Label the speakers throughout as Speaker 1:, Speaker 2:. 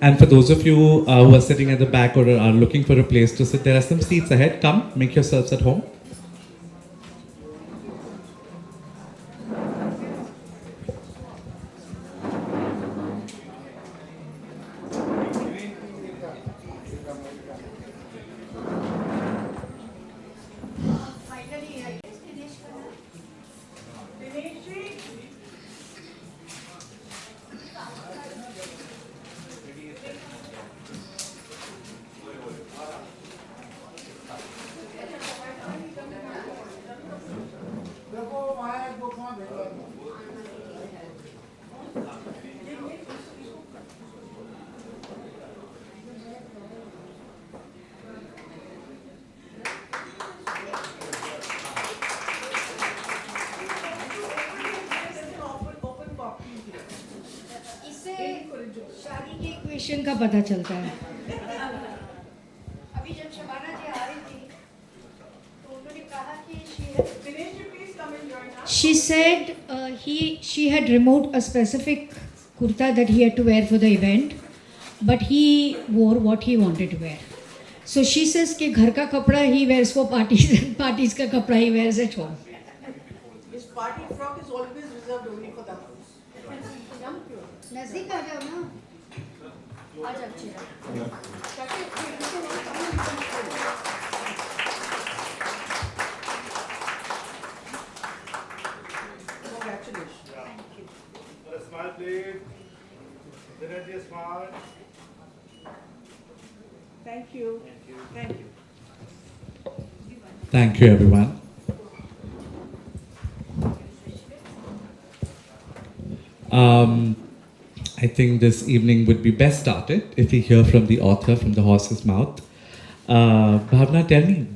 Speaker 1: And for those of you who are sitting at the back or are looking for a place to sit, there are some seats ahead. Come, make yourselves at home.
Speaker 2: इससे शादी के equation का पता चलता है. अभी जब शबाना जी आ रही थी तो उन्होंने कहा कि she said she had removed a specific kurta that he had to wear for the event, but he wore what he wanted to wear. So she says कि घर का कपड़ा he wears for parties and parties का कपड़ा he wears at home.
Speaker 3: His party frock is always reserved only for the house.
Speaker 2: नजदीक आ जाओ ना. आ जाओ चिरा.
Speaker 3: Congratulations.
Speaker 4: For a smile, please. Dinner, a smile.
Speaker 3: Thank you. Thank you.
Speaker 1: Thank you, everyone. I think this evening would be best started if we hear from the author from the horse's mouth. Bhavna, tell me,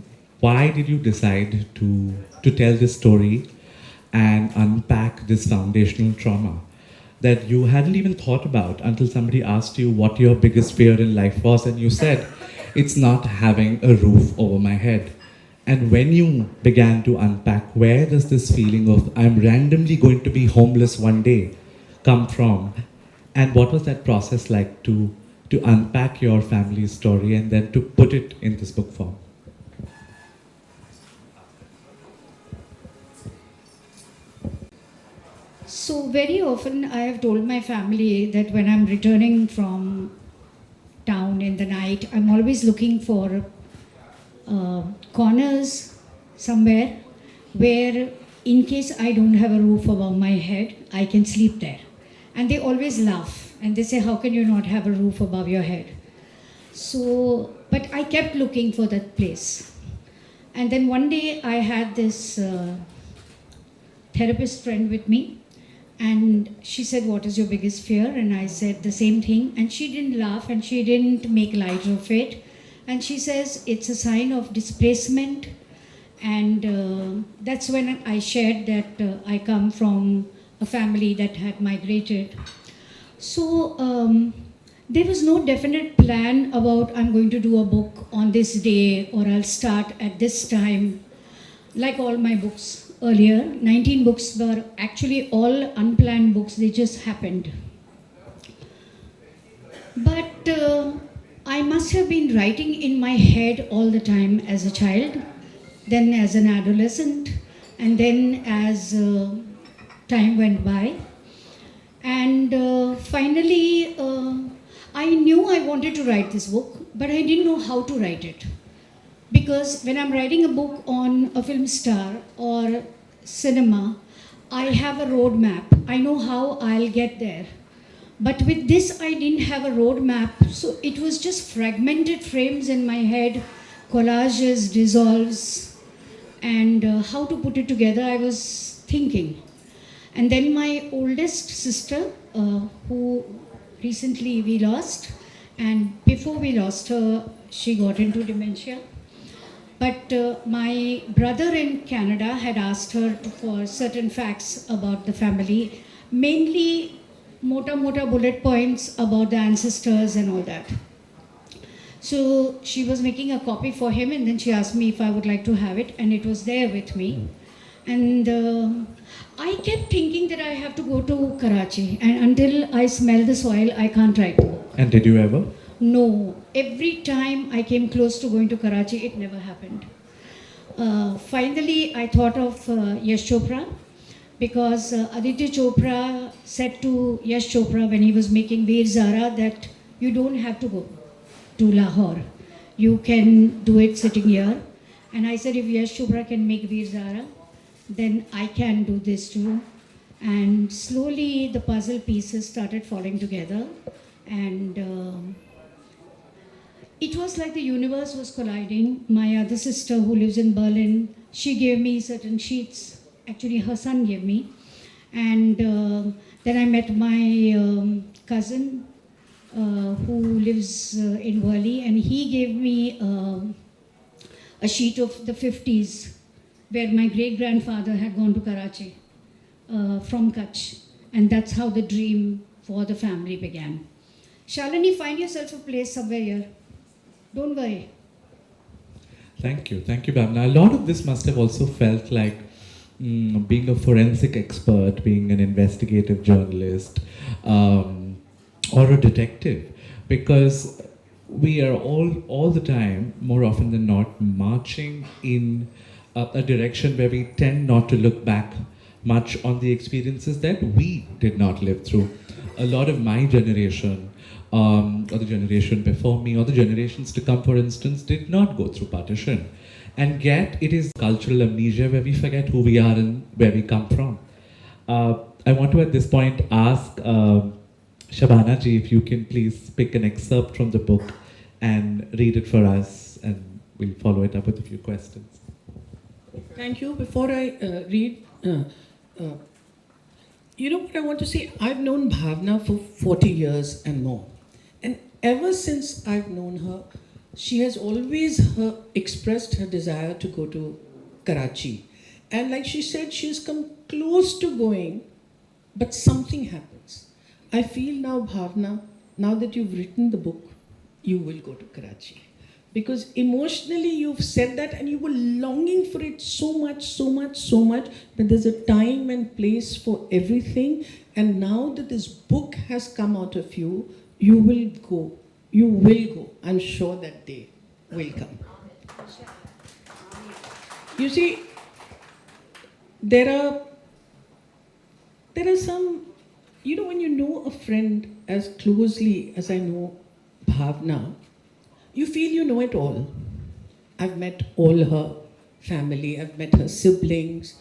Speaker 1: why did you decide to tell this story and unpack this foundational trauma that you hadn't even thought about until somebody asked you what your biggest fear in life was, and you said, it's not having a roof over my head. And when you began to unpack, where does this feeling of I'm randomly going to be homeless one day come from? And what was that process like to unpack your family's story and then to put it in this book form?
Speaker 2: So very often I have told my family that when I'm returning from town in the night, I'm always looking for corners somewhere where in case I don't have a roof above my head, I can sleep there. And they always laugh and they say, how can you not have a roof above your head? So, but I kept looking for that place. And then one day I had this therapist friend with me, and she said, what is your biggest fear? And I said the same thing, and she didn't laugh and she didn't make light of it. And she says, it's a sign of displacement. And that's when I shared that I come from a family that had migrated. So there was no definite plan about I'm going to do a book on this day or I'll start at this time. Like all my books earlier, 19 books were actually all unplanned books, they just happened. But I must have been writing in my head all the time as a child, then as an adolescent, and then as time went by. And finally, I knew I wanted to write this book, but I didn't know how to write it. Because when I'm writing a book on a film star or cinema, I have a roadmap. I know how I'll get there. But with this, I didn't have a roadmap. So it was just fragmented frames in my head, collages, dissolves, and how to put it together, I was thinking. And then my oldest sister, who recently we lost, and before we lost her, she got into dementia. But my brother in Canada had asked her for certain facts about the family, mainly mota bullet points about the ancestors and all that. So she was making a copy for him, and then she asked me if I would like to have it, and it was there with me. And I kept thinking that I have to go to Karachi, and until I smell the soil, I can't write the book.
Speaker 1: And did you ever?
Speaker 2: No, every time I came close to going to Karachi, it never happened. Finally, I thought of Yash Chopra because Aditya Chopra said to Yash Chopra when he was making Veer Zara that you don't have to go to Lahore. You can do it sitting here. And I said, if Yash Chopra can make Veer Zara, then I can do this too. And slowly the puzzle pieces started falling together. And it was like the universe was colliding. My other sister who lives in Berlin, she gave me certain sheets. Actually, her son gave me. And then I met my cousin who lives in Worli, and he gave me a sheet of the 50s where my great-grandfather had gone to Karachi from Kutch. And that's how the dream for the family began. Shalini, find yourself a place somewhere here. Don't worry.
Speaker 1: Thank you. Thank you, Bhavna. A lot of this must have also felt like being a forensic expert, being an investigative journalist, or a detective, because we are all the time, more often than not, marching in a direction where we tend not to look back much on the experiences that we did not live through. A lot of my generation, or the generation before me, or the generations to come, for instance, did not go through partition. And yet, it is cultural amnesia where we forget who we are and where we come from. I want to, at this point, ask Shabana ji if you can please pick an excerpt from the book and read it for us, and we'll follow it up with a few questions.
Speaker 3: Thank you. Before I read, you know what I want to say? I've known Bhavna for 40 years and more. And ever since I've known her, she has always expressed her desire to go to Karachi. And like she said, she has come close to going, but something happens. I feel now, Bhavna, now that you've written the book, you will go to Karachi. Because emotionally you've said that and you were longing for it so much, so much, so much, that there's a time and place for everything. And now that this book has come out of you, you will go. You will go. I'm sure that day will come. You see, there are some, you know, when you know a friend as closely as I know Bhavna, you feel you know it all. I've met all her family, I've met her siblings.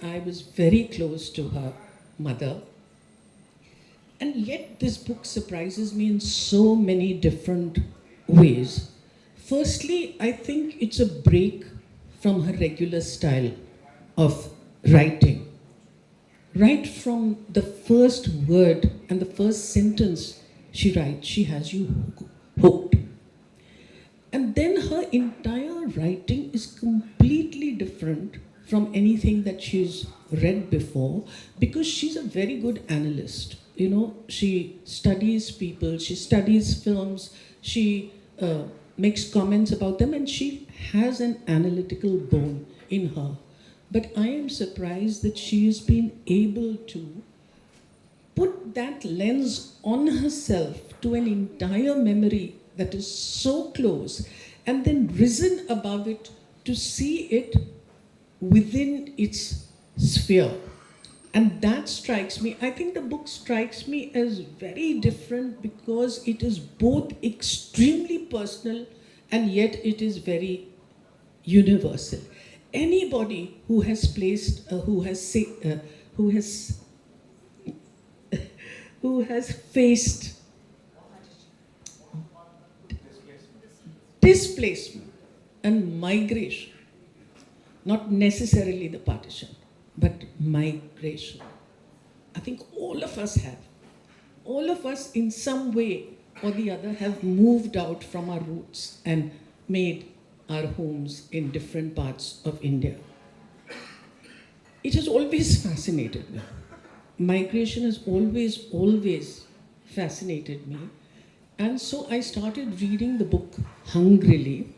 Speaker 3: I was very close to her mother. And yet this book surprises me in so many different ways. Firstly, I think it's a break from her regular style of writing. Right from the first word and the first sentence she writes, she has you hooked. And then her entire writing is completely different from anything that she's read before, because she's a very good analyst. You know, she studies people, she studies films, she makes comments about them, and she has an analytical bone in her. But I am surprised that she has been able to put that lens on herself to an entire memory that is so close, and then risen above it to see it within its sphere. And that strikes me, I think the book strikes me as very different because it is both extremely personal and yet it is very universal. Anybody who has placed, who has faced displacement and migration, not necessarily the partition, but migration. I think all of us have. All of us in some way or the other have moved out from our roots and made our homes in different parts of India. It has always fascinated me. Migration has always fascinated me. And so I started reading the book hungrily.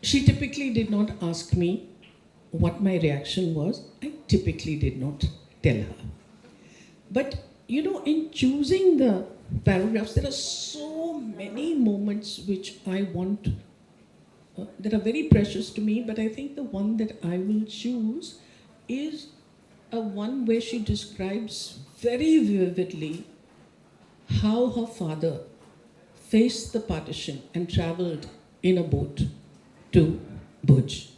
Speaker 3: She typically did not ask me what my reaction was. I typically did not tell her. But you know, in choosing the paragraphs, there are so many moments which I want, that are very precious to me, but I think the one that I will choose is a one where she describes very vividly how her father faced the partition and traveled in a boat to Bhuj.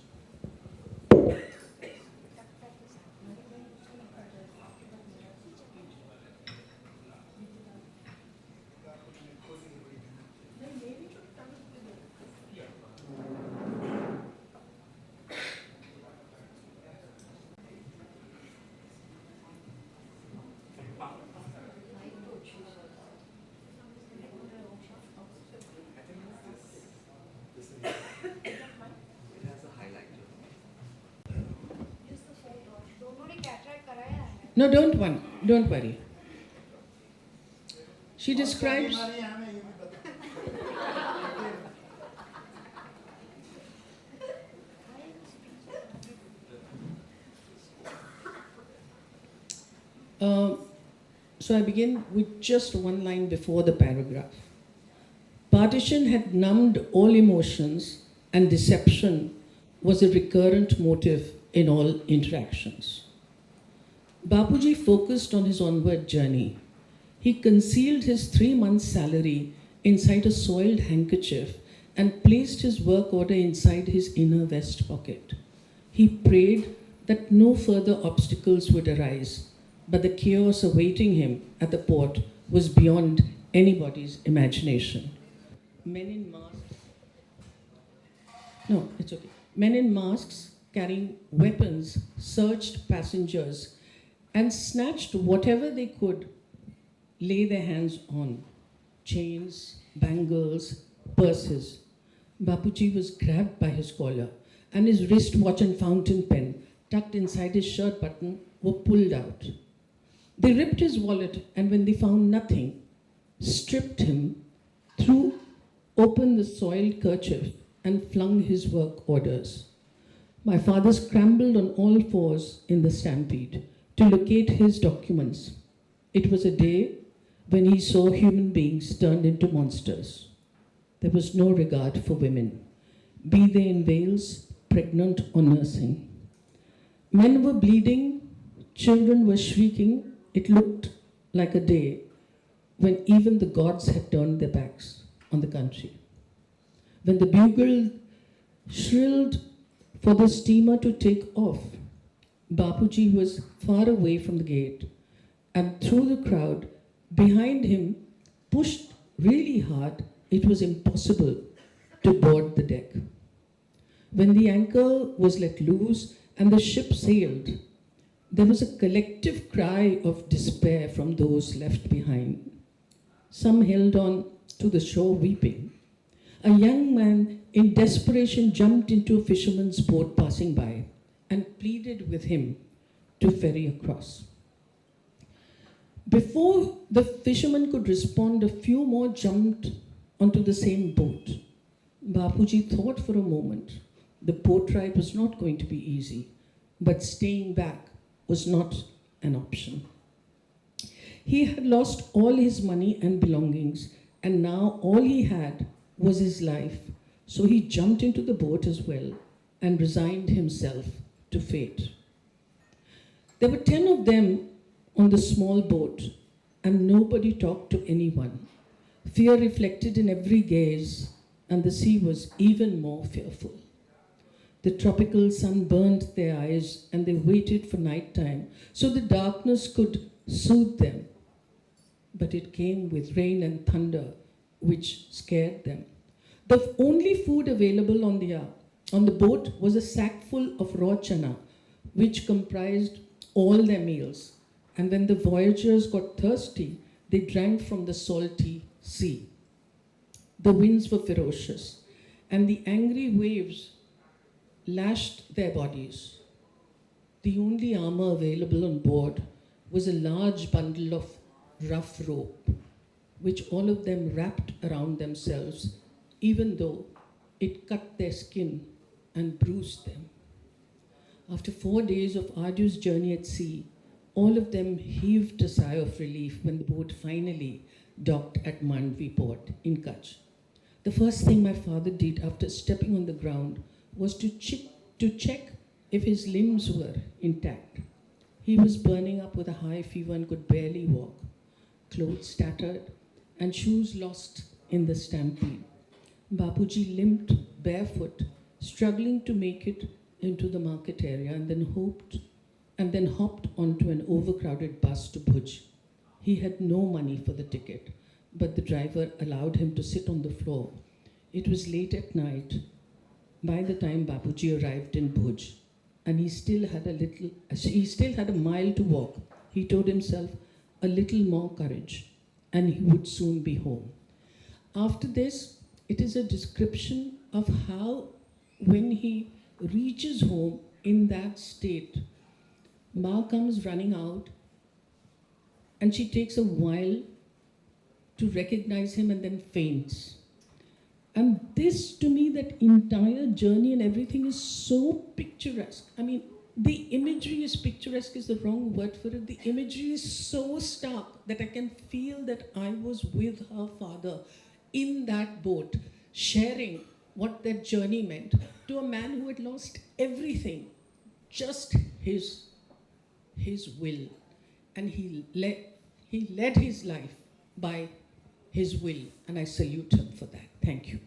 Speaker 3: No, don't worry. She describes. So I begin with just one line before the paragraph. Partition had numbed all emotions, and deception was a recurrent motive in all interactions. Bapuji focused on his onward journey. He concealed his 3 months' salary inside a soiled handkerchief and placed his work order inside his inner vest pocket. He prayed that no further obstacles would arise, but the chaos awaiting him at the port was beyond anybody's imagination. Men in masks. No, it's okay. Men in masks carrying weapons searched passengers and snatched whatever they could lay their hands on: chains, bangles, purses. Bapuji was grabbed by his collar, and his wristwatch and fountain pen, tucked inside his shirt button, were pulled out. They ripped his wallet, and when they found nothing, stripped him, threw open the soiled kerchief, and flung his work orders. My father scrambled on all fours in the stampede to locate his documents. It was a day when he saw human beings turned into monsters. There was no regard for women, be they in veils, pregnant, or nursing. Men were bleeding, children were shrieking. It looked like a day when even the gods had turned their backs on the country. When the bugle shrilled for the steamer to take off, Bapuji was far away from the gate, and through the crowd behind him, pushed really hard, it was impossible to board the deck. When the anchor was let loose and the ship sailed, there was a collective cry of despair from those left behind. Some held on to the shore weeping. A young man in desperation jumped into a fisherman's boat passing by and pleaded with him to ferry across. Before the fisherman could respond, a few more jumped onto the same boat. Bapuji thought for a moment. The boat ride was not going to be easy, but staying back was not an option. He had lost all his money and belongings, and now all he had was his life. So he jumped into the boat as well and resigned himself to fate. There were 10 of them on the small boat, and nobody talked to anyone. Fear reflected in every gaze, and the sea was even more fearful. The tropical sun burned their eyes, and they waited for night time so the darkness could soothe them. But it came with rain and thunder, which scared them. The only food available on the boat was a sack full of raw chana, which comprised all their meals. And when the voyagers got thirsty, they drank from the salty sea. The winds were ferocious, and the angry waves lashed their bodies. The only armor available on board was a large bundle of rough rope, which all of them wrapped around themselves, even though it cut their skin and bruised them. After 4 days of arduous journey at sea, All of them heaved a sigh of relief when the boat finally docked at Mandvi port in Kutch. The first thing my father did after stepping on the ground was to check if his limbs were intact. He was burning up with a high fever and could barely walk, clothes tattered and shoes lost in the stampede. Bapuji limped barefoot, struggling to make it into the market area, and then hopped onto an overcrowded bus to Bhuj. He had no money for the ticket, but the driver allowed him to sit on the floor. It was late at night by the time Bapuji arrived in Bhuj, and he still had a mile to walk. He told himself a little more courage, and he would soon be home. After this, it is a description of how, when he reaches home in that state, Ma comes running out, and she takes a while to recognize him and then faints. And this, to me, that entire journey and everything is so picturesque. I mean, the imagery is picturesque is the wrong word for it. The imagery is so stark that I can feel that I was with her father in that boat, sharing what that journey meant to a man who had lost everything, just his will. And he led his life by his will, and I salute him for that. Thank you.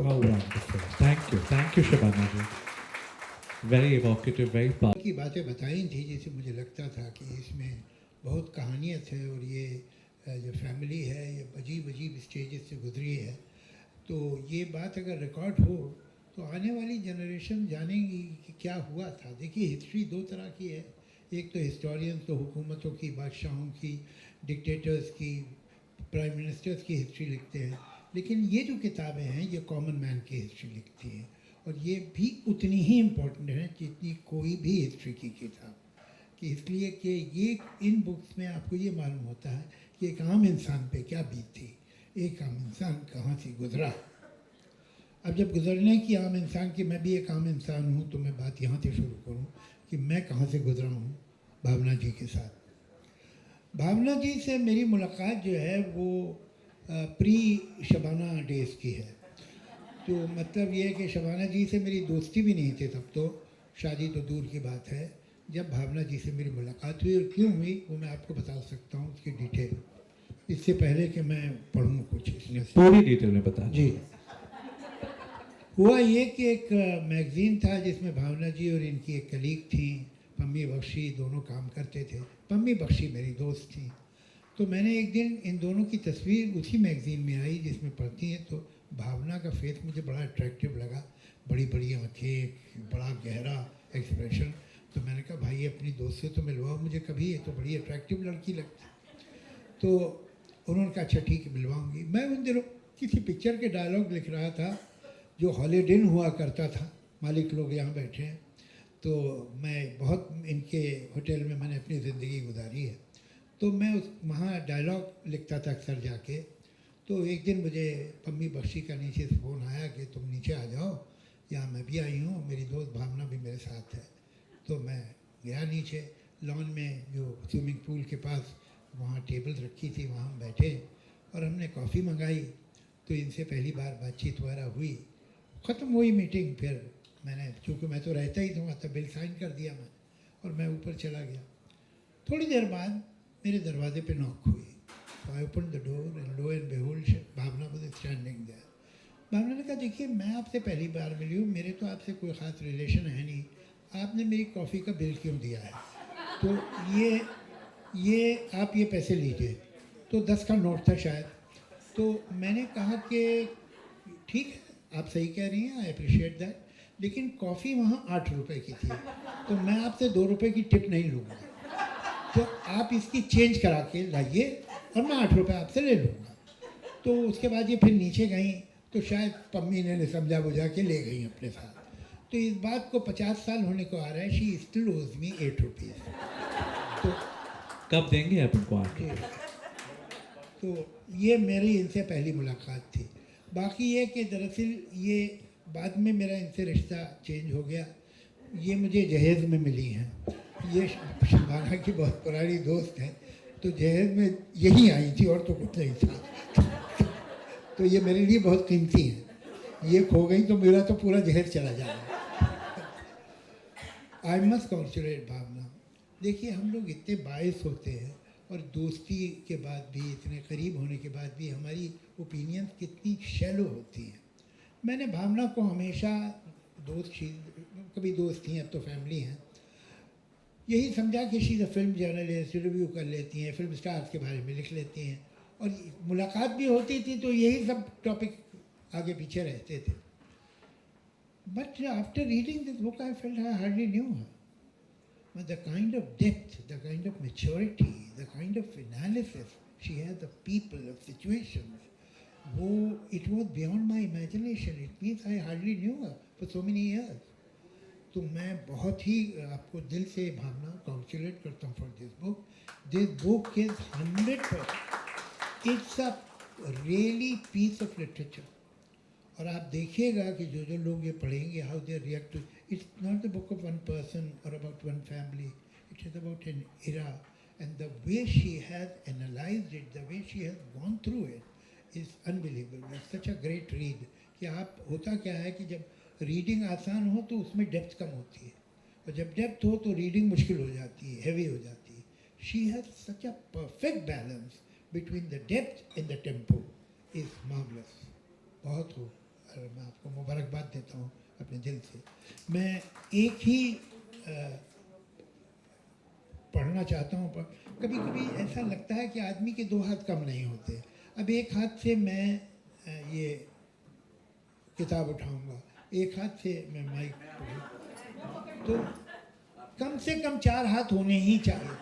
Speaker 1: How wonderful. Thank you, Shabana ji. Very evocative, very powerful.
Speaker 5: की बातें बताई थी जिसे मुझे लगता था कि इसमें बहुत कहानियत है, और ये जो फैमिली है ये अजीब अजीब स्टेजेस से गुजरी है। तो ये बात अगर रिकॉर्ड हो तो आने वाली जनरेशन जानेगी कि क्या हुआ था। देखिए, हिस्ट्री दो तरह की है। एक तो हिस्टोरियंस तो हुकूमतों की, बादशाहों की, डिक्टेटर्स की, प्राइम मिनिस्टर्स की हिस्ट्री लिखते हैं, लेकिन ये जो किताबें हैं ये कॉमन मैन की हिस्ट्री लिखती हैं, और ये भी उतनी ही इम्पोर्टेंट है जितनी कोई भी हिस्ट्री की किताब। कि इसलिए कि ये इन बुक्स में आपको ये मालूम होता है कि एक आम इंसान पे क्या बीती, एक आम इंसान कहाँ से गुजरा। अब जब गुजरने की आम इंसान की, मैं भी एक आम इंसान हूँ, तो मैं बात यहाँ से शुरू करूँ कि मैं कहाँ से गुजरा हूँ भावना जी के साथ। भावना जी से मेरी मुलाकात जो है वो प्री शबाना डेज़ की है। तो मतलब ये है कि शबाना जी से मेरी दोस्ती भी नहीं थी तब, तो शादी तो दूर की बात है। जब भावना जी से मेरी मुलाकात हुई और क्यों हुई वो मैं आपको बता सकता हूँ उसकी डिटेल, इससे पहले कि मैं पढ़ूँ कुछ इसमें से।
Speaker 1: पूरी डिटेल में बता
Speaker 5: जी। हुआ ये कि एक मैगज़ीन था जिसमें भावना जी और इनकी एक कलीग थी, पम्मी बख्शी, दोनों काम करते थे। पम्मी बख्शी मेरी दोस्त थी। तो मैंने एक दिन इन दोनों की तस्वीर उसी मैगज़ीन में आई जिसमें पढ़ती हैं, तो भावना का फेस मुझे बड़ा अट्रैक्टिव लगा, बड़ी बड़ी आँखें, बड़ा गहरा एक्सप्रेशन। तो मैंने कहा भाई अपनी दोस्त से तो मिलवाओ मुझे कभी, ये तो बड़ी अट्रैक्टिव लड़की लगती। तो उन्होंने कहा अच्छा ठीक है मिलवाऊँगी। मैं उन दिनों किसी पिक्चर के डायलॉग लिख रहा था जो हॉलीडे इन हुआ करता था, मालिक लोग यहाँ बैठे हैं, तो मैं बहुत इनके होटल में मैंने अपनी ज़िंदगी गुजारी है। तो मैं उस वहाँ डायलॉग लिखता था अक्सर जाके। तो एक दिन मुझे पम्मी बख्शी का नीचे से फ़ोन आया कि तुम नीचे आ जाओ, यहाँ मैं भी आई हूँ, मेरी दोस्त भावना भी मेरे साथ है। तो मैं गया नीचे, लॉन में जो स्विमिंग पूल के पास वहाँ टेबल रखी थी, वहाँ हम बैठे और हमने कॉफ़ी मंगाई। तो इनसे पहली बार बातचीत वगैरह हुई, ख़त्म हुई मीटिंग। फिर मैंने, चूँकि मैं तो रहता ही था, तब बिल साइन कर दिया मैं और मैं ऊपर चला गया। थोड़ी देर बाद मेरे दरवाजे पे नॉक हुई। तो I open the door and lo and behold Bhavna was standing there. Bhavna ने कहा देखिए मैं आपसे पहली बार मिली हूँ, मेरे तो आपसे कोई ख़ास रिलेशन है नहीं, आपने मेरी कॉफ़ी का बिल क्यों दिया है? तो ये आप ये पैसे लीजिए। तो 10 का नोट था शायद। तो मैंने कहा कि ठीक है आप सही कह रही हैं, आई अप्रिशिएट दैट, लेकिन कॉफ़ी वहाँ 8 रुपये की थी, तो मैं आपसे 2 रुपये की टिप नहीं लूँगा, तो आप इसकी चेंज करा के लाइए और मैं 8 रुपये आपसे ले लूँगा। तो उसके बाद ये फिर नीचे गई, तो शायद पम्मी ने समझा बुझा के ले गई अपने साथ। तो इस बात को 50 साल होने को आ रहा है, शी स्टिल ओज मी 8 रुपीज़। तो
Speaker 1: कब देंगे आप इनको आके?
Speaker 5: तो ये मेरी इनसे पहली मुलाकात थी। बाकी ये कि दरअसल ये बाद में मेरा इनसे रिश्ता चेंज हो गया। ये मुझे जहेज़ में मिली हैं, ये शबाना की बहुत पुरानी दोस्त है, तो जहेज में यही आई थी और तो कुछ नहीं था। तो ये मेरे लिए बहुत कीमती है, ये खो गई तो मेरा तो पूरा जहेज चला जाएगा। आई मस्ट कॉन्ग्रेचुलेट भावना। देखिए हम लोग इतने बायस होते हैं और दोस्ती के बाद भी, इतने करीब होने के बाद भी हमारी ओपिनियन कितनी शैलो होती हैं। मैंने भावना को हमेशा दोस्त, कभी दोस्त थी, अब तो फैमिली हैं, यही समझा कि she the film journalist, review कर लेती हैं, फिल्म स्टार्स के बारे में लिख लेती हैं, और मुलाकात भी होती थी तो यही सब टॉपिक आगे पीछे रहते थे। But after reading this book I felt I hardly new her. But the kind of depth, the kind of maturity, the kind of analysis she has of people, of situations, वो it was beyond my imagination. It means I hardly knew her for so many years. तो मैं बहुत ही आपको दिल से भावना congratulate करता हूँ for this book. This book is 100%, it's a really piece of literature. और आप देखिएगा कि जो जो लोग ये पढ़ेंगे, how they react to, it's not the book of one person और about one family, it is about an era, and the way she has analysed it, the way she has gone through it is unbelievable. It's such a great read कि आप, होता क्या है कि जब reading आसान हो तो उसमें डेप्थ कम होती है, और जब डेप्थ हो तो रीडिंग मुश्किल हो जाती है, हैवी हो जाती है। She has such a perfect balance between the depth and the tempo, is marvellous. बहुत हो, और मैं आपको मुबारकबाद देता हूँ अपने दिल से। मैं एक ही पढ़ना चाहता हूँ, पर कभी कभी ऐसा लगता है कि आदमी के दो हाथ कम नहीं होते। अब एक हाथ से मैं ये किताब उठाऊँगा, एक हाथ से मैं माइक पकड़ूँ, तो कम से कम चार हाथ होने ही चाहिए।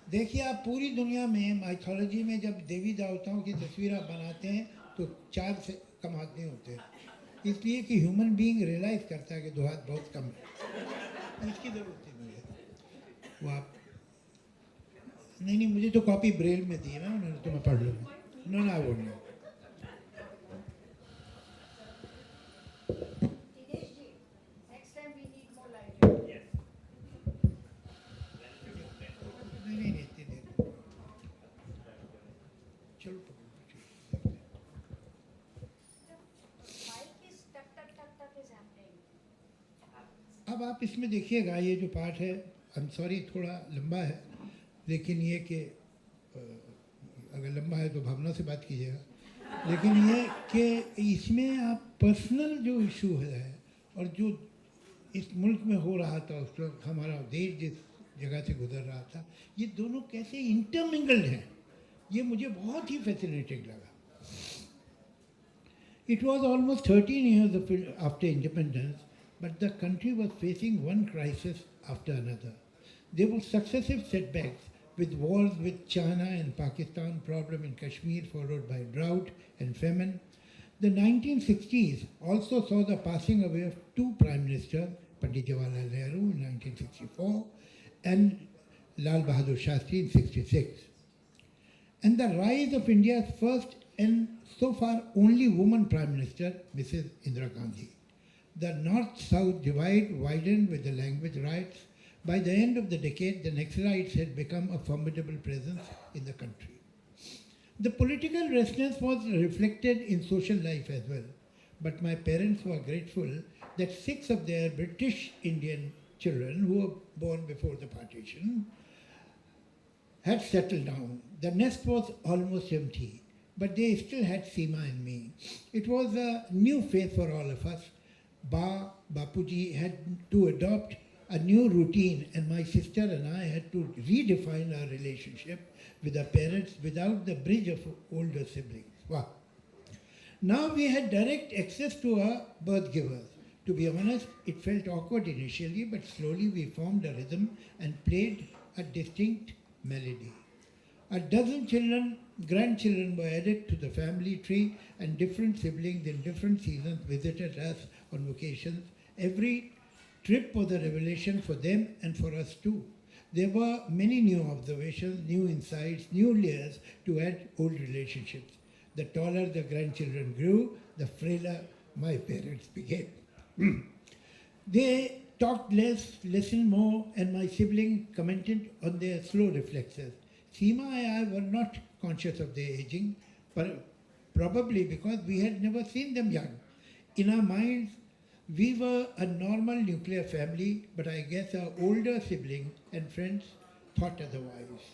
Speaker 5: देखिए आप पूरी दुनिया में माइथोलॉजी में जब देवी देवताओं की तस्वीर आप बनाते हैं तो चार से कम हाथ नहीं होते, इसलिए कि ह्यूमन बीइंग रियलाइज करता है कि दो हाथ बहुत कम है, इसकी ज़रूरत ही नहीं है। वो आप नहीं, मुझे तो कॉपी ब्रेल में दी है ना उन्होंने, तो मैं पढ़ लूँगा। नो ना, वो नहीं। नहीं, इतनी देर चलो पकड़ो। अब आप इसमें देखिएगा, ये जो पार्ट है, आई एम सॉरी थोड़ा लंबा है, लेकिन ये कि अगर लंबा है तो भावना से बात कीजिएगा, लेकिन ये कि इसमें आप पर्सनल जो इशू है और जो इस मुल्क में हो रहा था उस वक्त, हमारा देश जिस जगह से गुजर रहा था, ये दोनों कैसे इंटरमिंगल्ड हैं, ये मुझे बहुत ही फैसिनेटिंग लगा। It was almost 13 years after independence, but the country was facing one crisis after another. There were successive setbacks with wars with China and Pakistan, problem in Kashmir followed by drought and famine. The 1960s also saw the passing away of two prime ministers, Pandit Jawaharlal Nehru in 1964 and Lal Bahadur Shastri in 66. And the rise of India's first and so far only woman Prime Minister, Mrs. Indira Gandhi. The North-South divide widened with the language riots. By the end of the decade, the Naxalites had become a formidable presence in the country. The political restlessness was reflected in social life as well. But my parents were grateful that 6 of their British Indian children who were born before the partition had settled down. The nest was almost empty, but they still had Seema and me. It was a new phase for all of us. Bapuji had to adopt a new routine, and my sister and I had to redefine our relationship with our parents without the bridge of older siblings. Wow. Now we had direct access to our birth givers. To be honest, it felt awkward initially, but slowly we formed a rhythm and played a distinct melody. A dozen grandchildren were added to the family tree, and different siblings in different seasons visited us on vacations. Every trip was a revelation for them and for us too. There were many new observations, new insights, new layers to add old relationships. The taller the grandchildren grew, the frailer my parents became. They talked less, listened more, and my sibling commented on their slow reflexes. Seema and I were not conscious of their aging, probably because we had never seen them young. In our minds, we were a normal nuclear family, but I guess our older siblings and friends thought otherwise.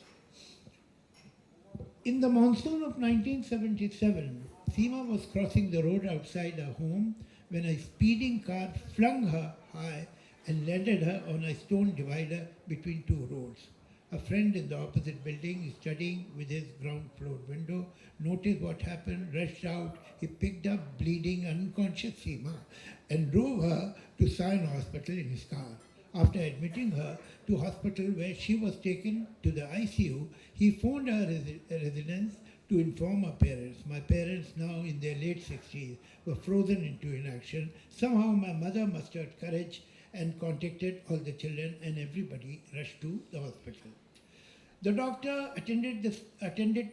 Speaker 5: In the monsoon of 1977, Seema was crossing the road outside her home when a speeding car flung her high and landed her on a stone divider between two roads. A friend in the opposite building, studying with his ground floor window, noticed what happened, rushed out. He picked up bleeding, unconscious Seema and drove her to Sion Hospital in his car. After admitting her to hospital where she was taken to the ICU, he phoned her residence to inform her parents. My parents, now in their late 60s, were frozen into inaction. Somehow my mother mustered courage and contacted all the children, and everybody rushed to the hospital. The doctor attended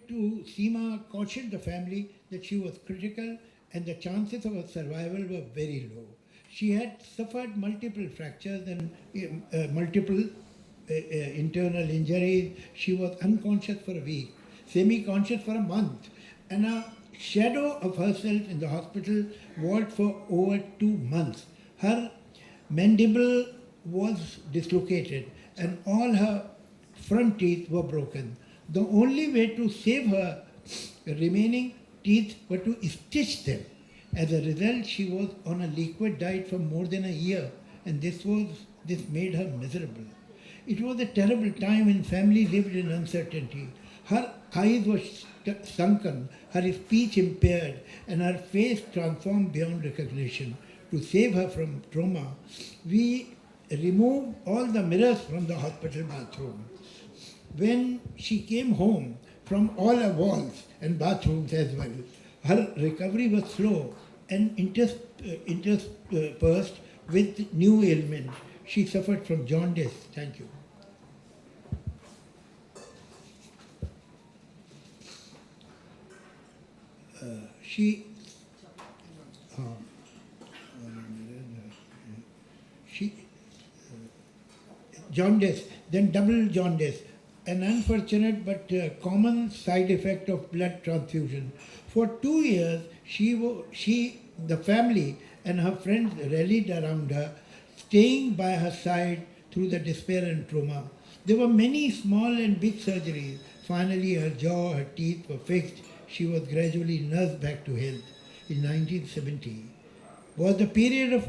Speaker 5: to Seema, cautioned the family that she was critical and the chances of her survival were very low. She had suffered multiple fractures and multiple internal injuries. She was unconscious for a week, semi-conscious for a month, and a shadow of herself in the hospital ward for over 2 months. Her mandible was dislocated and all her front teeth were broken. The only way to save her remaining teeth were to stitch them. As a result, she was on a liquid diet for more than a year, and this made her miserable. It was a terrible time when family lived in uncertainty. Her eyes were sunken, her speech impaired, and her face transformed beyond recognition. To save her from trauma, we removed all the mirrors from the hospital bathroom. When she came home from all her walls and bathrooms as well, her recovery was slow and interspersed with new ailments. She suffered from jaundice. Thank you. She jaundice, then double jaundice, an unfortunate but common side effect of blood transfusion. For 2 years, the family and her friends rallied around her, staying by her side through the despair and trauma. There were many small and big surgeries. Finally, her jaw, her teeth were fixed. She was gradually nursed back to health. In 1970 was the period of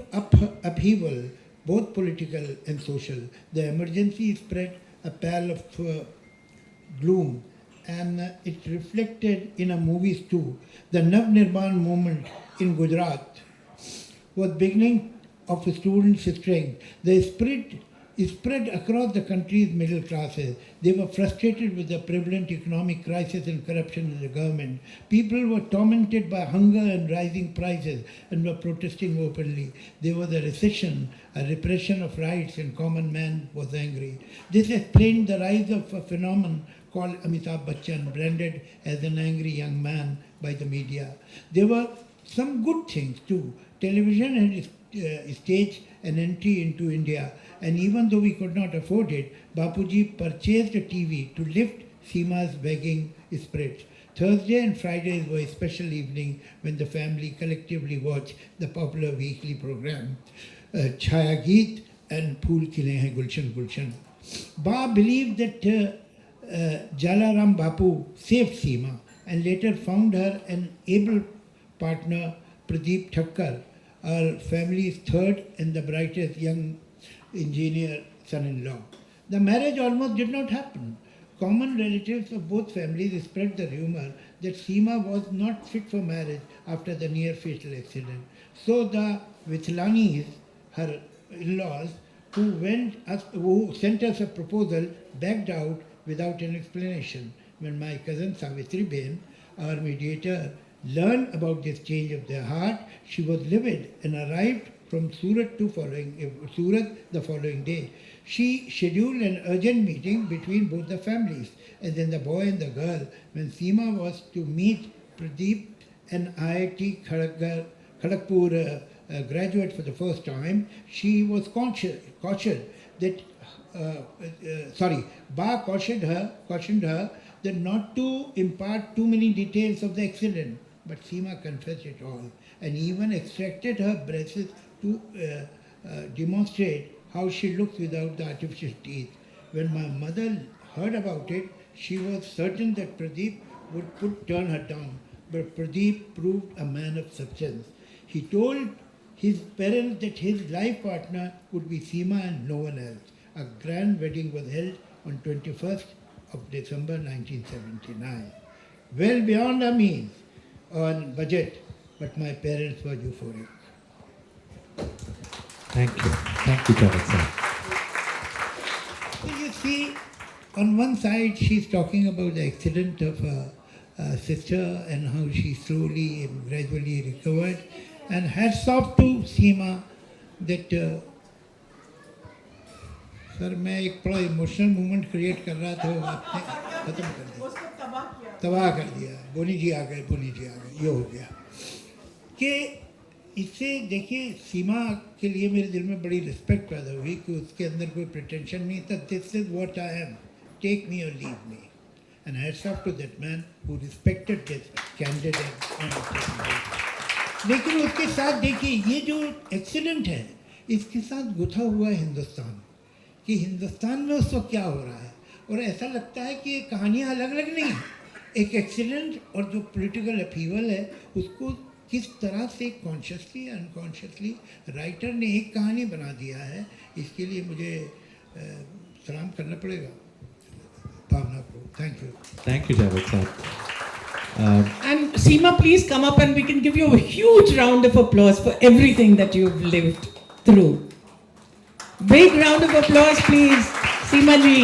Speaker 5: upheaval, both political and social. The emergency spread a pall of gloom, and it reflected in our movies too. The Nav Nirman movement in Gujarat was beginning of students' strength. The spirit spread across the country's middle classes. They were frustrated with the prevalent economic crisis and corruption in the government. People were tormented by hunger and rising prices and were protesting openly. There was a recession, a repression of rights, and common man was angry. This explained the rise of a phenomenon called Amitabh Bachchan, branded as an angry young man by the media. There were some good things too. Television had staged an entry into India, and even though we could not afford it, Bapuji purchased a TV to lift Seema's begging spirits. Thursday and Fridays were a special evening when the family collectively watched the popular weekly program, Chaya Geet and Phool Khile Hain Gulshan Gulshan. Ba believed that Jalaram Bapu saved Seema and later found her an able partner, Pradeep Thakkar, our family's third and the brightest young engineer son-in-law. The marriage almost did not happen. Common relatives of both families spread the rumor that Seema was not fit for marriage after the near-fatal accident. So the Vithlanis, her in-laws, who sent us a proposal, backed out without an explanation. When my cousin Savitri Ben, our mediator, learned about this change of their heart, she was livid and arrived from Surat the following day. She scheduled an urgent meeting between both the families, and then the boy and the girl, when Seema was to meet Pradeep, an IIT Kharagpur graduate for the first time, she was cautioned that, Ba cautioned her that not to impart too many details of the accident. But Seema confessed it all and even extracted her braces to demonstrate how she looks without the artificial teeth. When my mother heard about it, she was certain that Pradeep would turn her down. But Pradeep proved a man of substance. He told his parents that his life partner would be Seema and no one else. A grand wedding was held on 21st of December 1979. Well beyond our means, on budget, but my parents were euphoric.
Speaker 1: Thank you. Thank you, Javed sir.
Speaker 5: So you see, on one side, she's talking about the accident of her sister and how she slowly and gradually recovered. And hats off to Seema that sir मैं एक बड़ा emotional movement create कर रहा था वो आपने ख़त्म कर दिया, तबाह कर दिया। बोनी जी आ गए, ये हो गया कि इससे देखिए सीमा के लिए मेरे दिल में बड़ी रिस्पेक्ट पैदा हुई कि उसके अंदर कोई प्रिटेंशन नहीं था। This is what I am, take me और leave me, and hats off to that man who respected this candid and लेकिन उसके साथ देखिए ये जो एक्सीडेंट है इसके साथ गुथा हुआ है हिंदुस्तान, कि हिंदुस्तान में उस वक्त क्या हो रहा है। और ऐसा लगता है कि ये कहानियाँ अलग अलग नहीं हैं, एक एक्सीडेंट और जो पॉलिटिकल अपीवल है उसको किस तरह से कॉन्शियसली अनकॉन्शियसली राइटर ने एक कहानी बना दिया है, इसके लिए मुझे सलाम करना पड़ेगा भावना को। Thank you.
Speaker 1: Thank you, Javed sir.
Speaker 3: And Seema, please come up and we can give you a huge round of applause for everything that you've lived through. Big round of applause, please, Seema ji.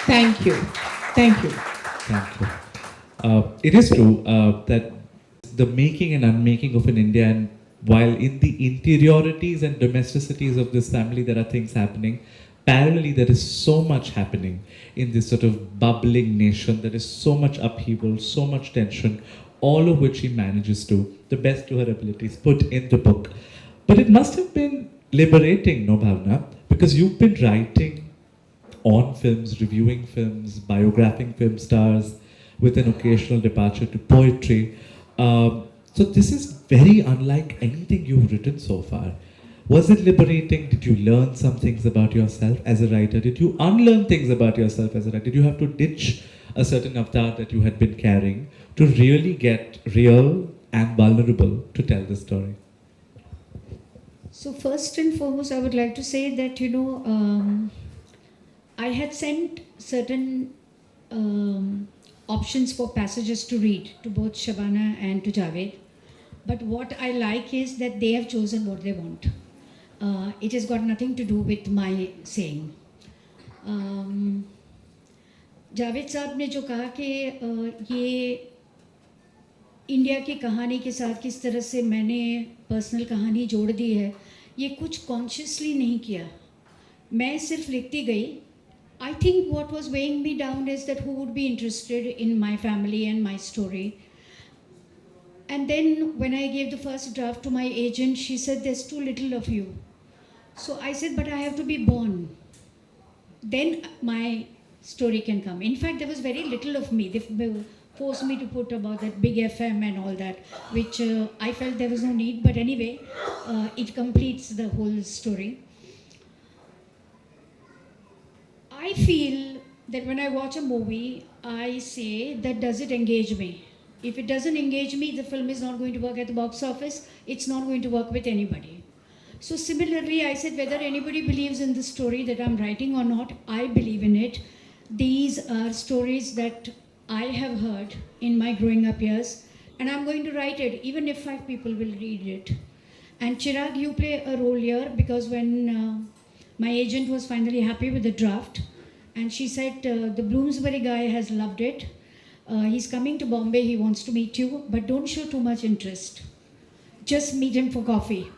Speaker 3: Thank you. Thank you.
Speaker 1: Thank you. It is true that the making and unmaking of an India, and while in the interiorities and domesticities of this family there are things happening, parallelly there is so much happening in this sort of bubbling nation. There is so much upheaval, so much tension, all of which she manages to, the best to her abilities, put in the book. But it must have been liberating, no Bhavna? Because you've been writing on films, reviewing films, biographing film stars, with an occasional departure to poetry. So this is very unlike anything you've written so far. Was it liberating? Did you learn some things about yourself as a writer? Did you unlearn things about yourself as a writer? Did you have to ditch a certain avatar that you had been carrying to really get real and vulnerable to tell the story?
Speaker 2: So first and foremost, I would like to say that, I had sent certain options for passages to read to both Shabana and to Javed. But what I like is that they have chosen what they want. It has got nothing to do with my saying. Javed साहब ने जो कहा कि ये India की कहानी के साथ किस तरह से मैंने पर्सनल कहानी जोड़ दी है, ये कुछ कॉन्शियसली नहीं किया, मैं सिर्फ लिखती गई. I think what was weighing me down is that who would be interested in my family and my story. And then when I gave the first draft to my agent, she said, there's too little of you. So I said, but I have to be born. Then my story can come. In fact, there was very little of me. They forced me to put about that big FM and all that, which I felt there was no need. But anyway, it completes the whole story. I feel that when I watch a movie, I say that does it engage me? If it doesn't engage me, the film is not going to work at the box office. It's not going to work with anybody. So similarly, I said whether anybody believes in the story that I'm writing or not, I believe in it. These are stories that I have heard in my growing up years, and I'm going to write it, even if 5 people will read it. And Chirag, you play a role here, because when my agent was finally happy with the draft, and she said, the Bloomsbury guy has loved it. He's coming to Bombay, he wants to meet you, but don't show too much interest. Just meet him for coffee.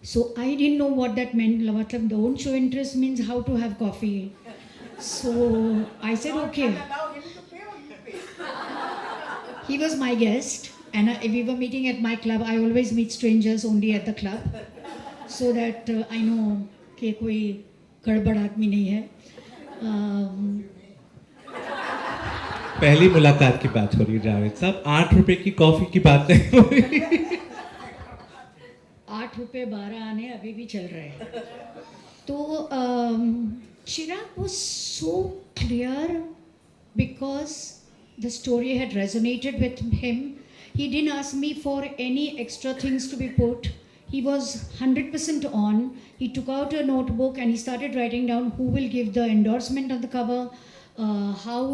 Speaker 2: So I didn't know what that meant. Don't show interest means how to have coffee. So I said, okay. He was my guest. And we were meeting at my club. I always meet strangers only at the club, so that I know कि कोई गड़बड़ आदमी नहीं है.
Speaker 1: पहली मुलाकात की बात हो रही है जावेद साहब, 8 रुपए की कॉफी की बात नहीं हो रही.
Speaker 2: 8 रुपये 12 आने अभी भी चल रहे हैं. तो Chirag was so clear because the story had resonated with him. He didn't ask me for any extra things to be put. He was 100% on. He took out a notebook and he started writing down who will give the endorsement on the cover, how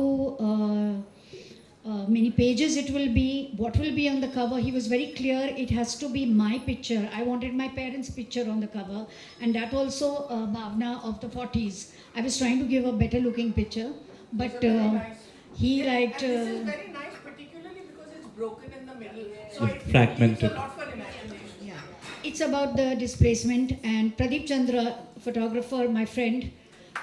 Speaker 2: many pages it will be, what will be on the cover. He was very clear, it has to be my picture. I wanted my parents' picture on the cover, and that also Bhavna of the 40s. I was trying to give a better looking picture, but he liked...
Speaker 3: And this is very nice, particularly because it's broken in the middle. So
Speaker 1: It's
Speaker 3: it
Speaker 1: fragmented.
Speaker 3: leaves a lot for imagination.
Speaker 2: Yeah, it's about the displacement. And Pradeep Chandra, photographer, my friend,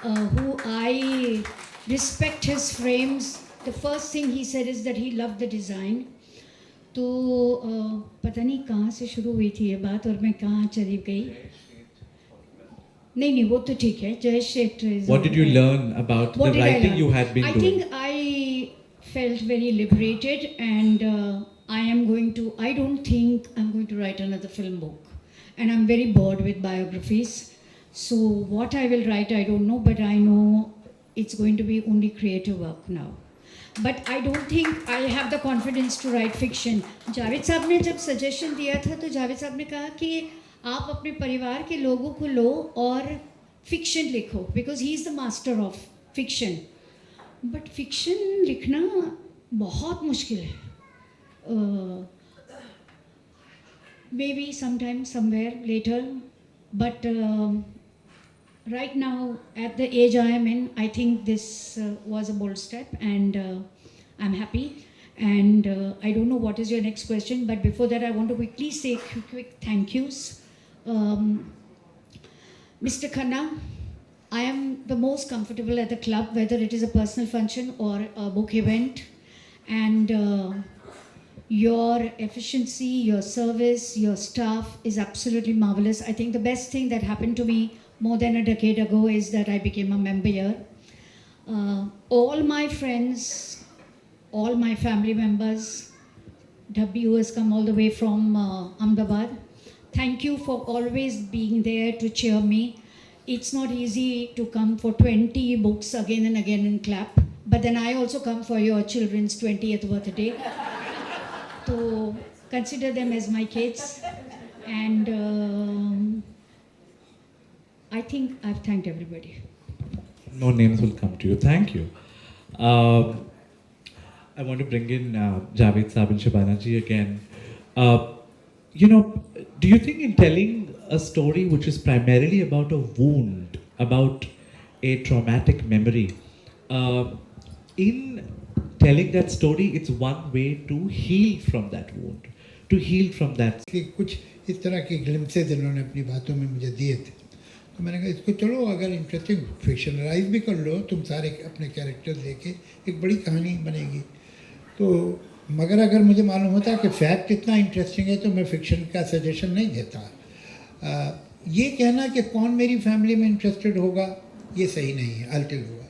Speaker 2: who I respect his frames. The first thing he said is that he loved the design. तो पता नहीं कहाँ से शुरू हुई थी ये बात और मैं कहाँ चली गई. नहीं वो तो ठीक है. जय Sheth.
Speaker 1: What did you learn about
Speaker 2: What
Speaker 1: the
Speaker 2: did I
Speaker 1: writing
Speaker 2: learn?
Speaker 1: you had been
Speaker 2: I
Speaker 1: doing?
Speaker 2: think I felt very liberated, and I don't think I'm going to write another film book. And I'm very bored with biographies. So what I will write, I don't know, but I know it's going to be only creative work now. But I don't think I have the confidence to write fiction. Javed साहब ने जब suggestion दिया था तो जावेद साहब ने कहा कि आप अपने परिवार के लोगों को लो और फिक्शन लिखो, because he is the master of fiction. But fiction लिखना बहुत मुश्किल है. Maybe sometime somewhere later, but right now, at the age I am in, I think this was a bold step, and I'm happy. And I don't know what is your next question, but before that, I want to quickly say quick thank yous. Mr. Khanna, I am the most comfortable at the club, whether it is a personal function or a book event. And your efficiency, your service, your staff is absolutely marvelous. I think the best thing that happened to me more than a decade ago is that I became a member here. All my friends, all my family members, W has come all the way from Ahmedabad. Thank you for always being there to cheer me. It's not easy to come for 20 books again and again and clap, but then I also come for your children's 20th birthday. So consider them as my kids, and I think I've thanked everybody.
Speaker 1: No names will come to you. Thank you. I want to bring in Javed Saab and Shabana ji again. Do you think in telling a story which is primarily about a wound, about a traumatic memory, in telling that story, it's one way to heal from that wound, to heal from that.
Speaker 5: कि कुछ इस तरह के glimpses इन्होंने अपनी बातों में मुझे दिए थे, तो मैंने कहा इसको चलो अगर इंटरेस्टिंग फिक्शनलाइज भी कर लो, तुम सारे अपने कैरेक्टर लेके एक बड़ी कहानी बनेगी. तो मगर अगर मुझे मालूम होता कि फैक्ट इतना इंटरेस्टिंग है तो मैं फ़िक्शन का सजेशन नहीं देता. ये कहना कि कौन मेरी फैमिली में इंटरेस्टेड होगा ये सही नहीं है. अल्टिल होगा.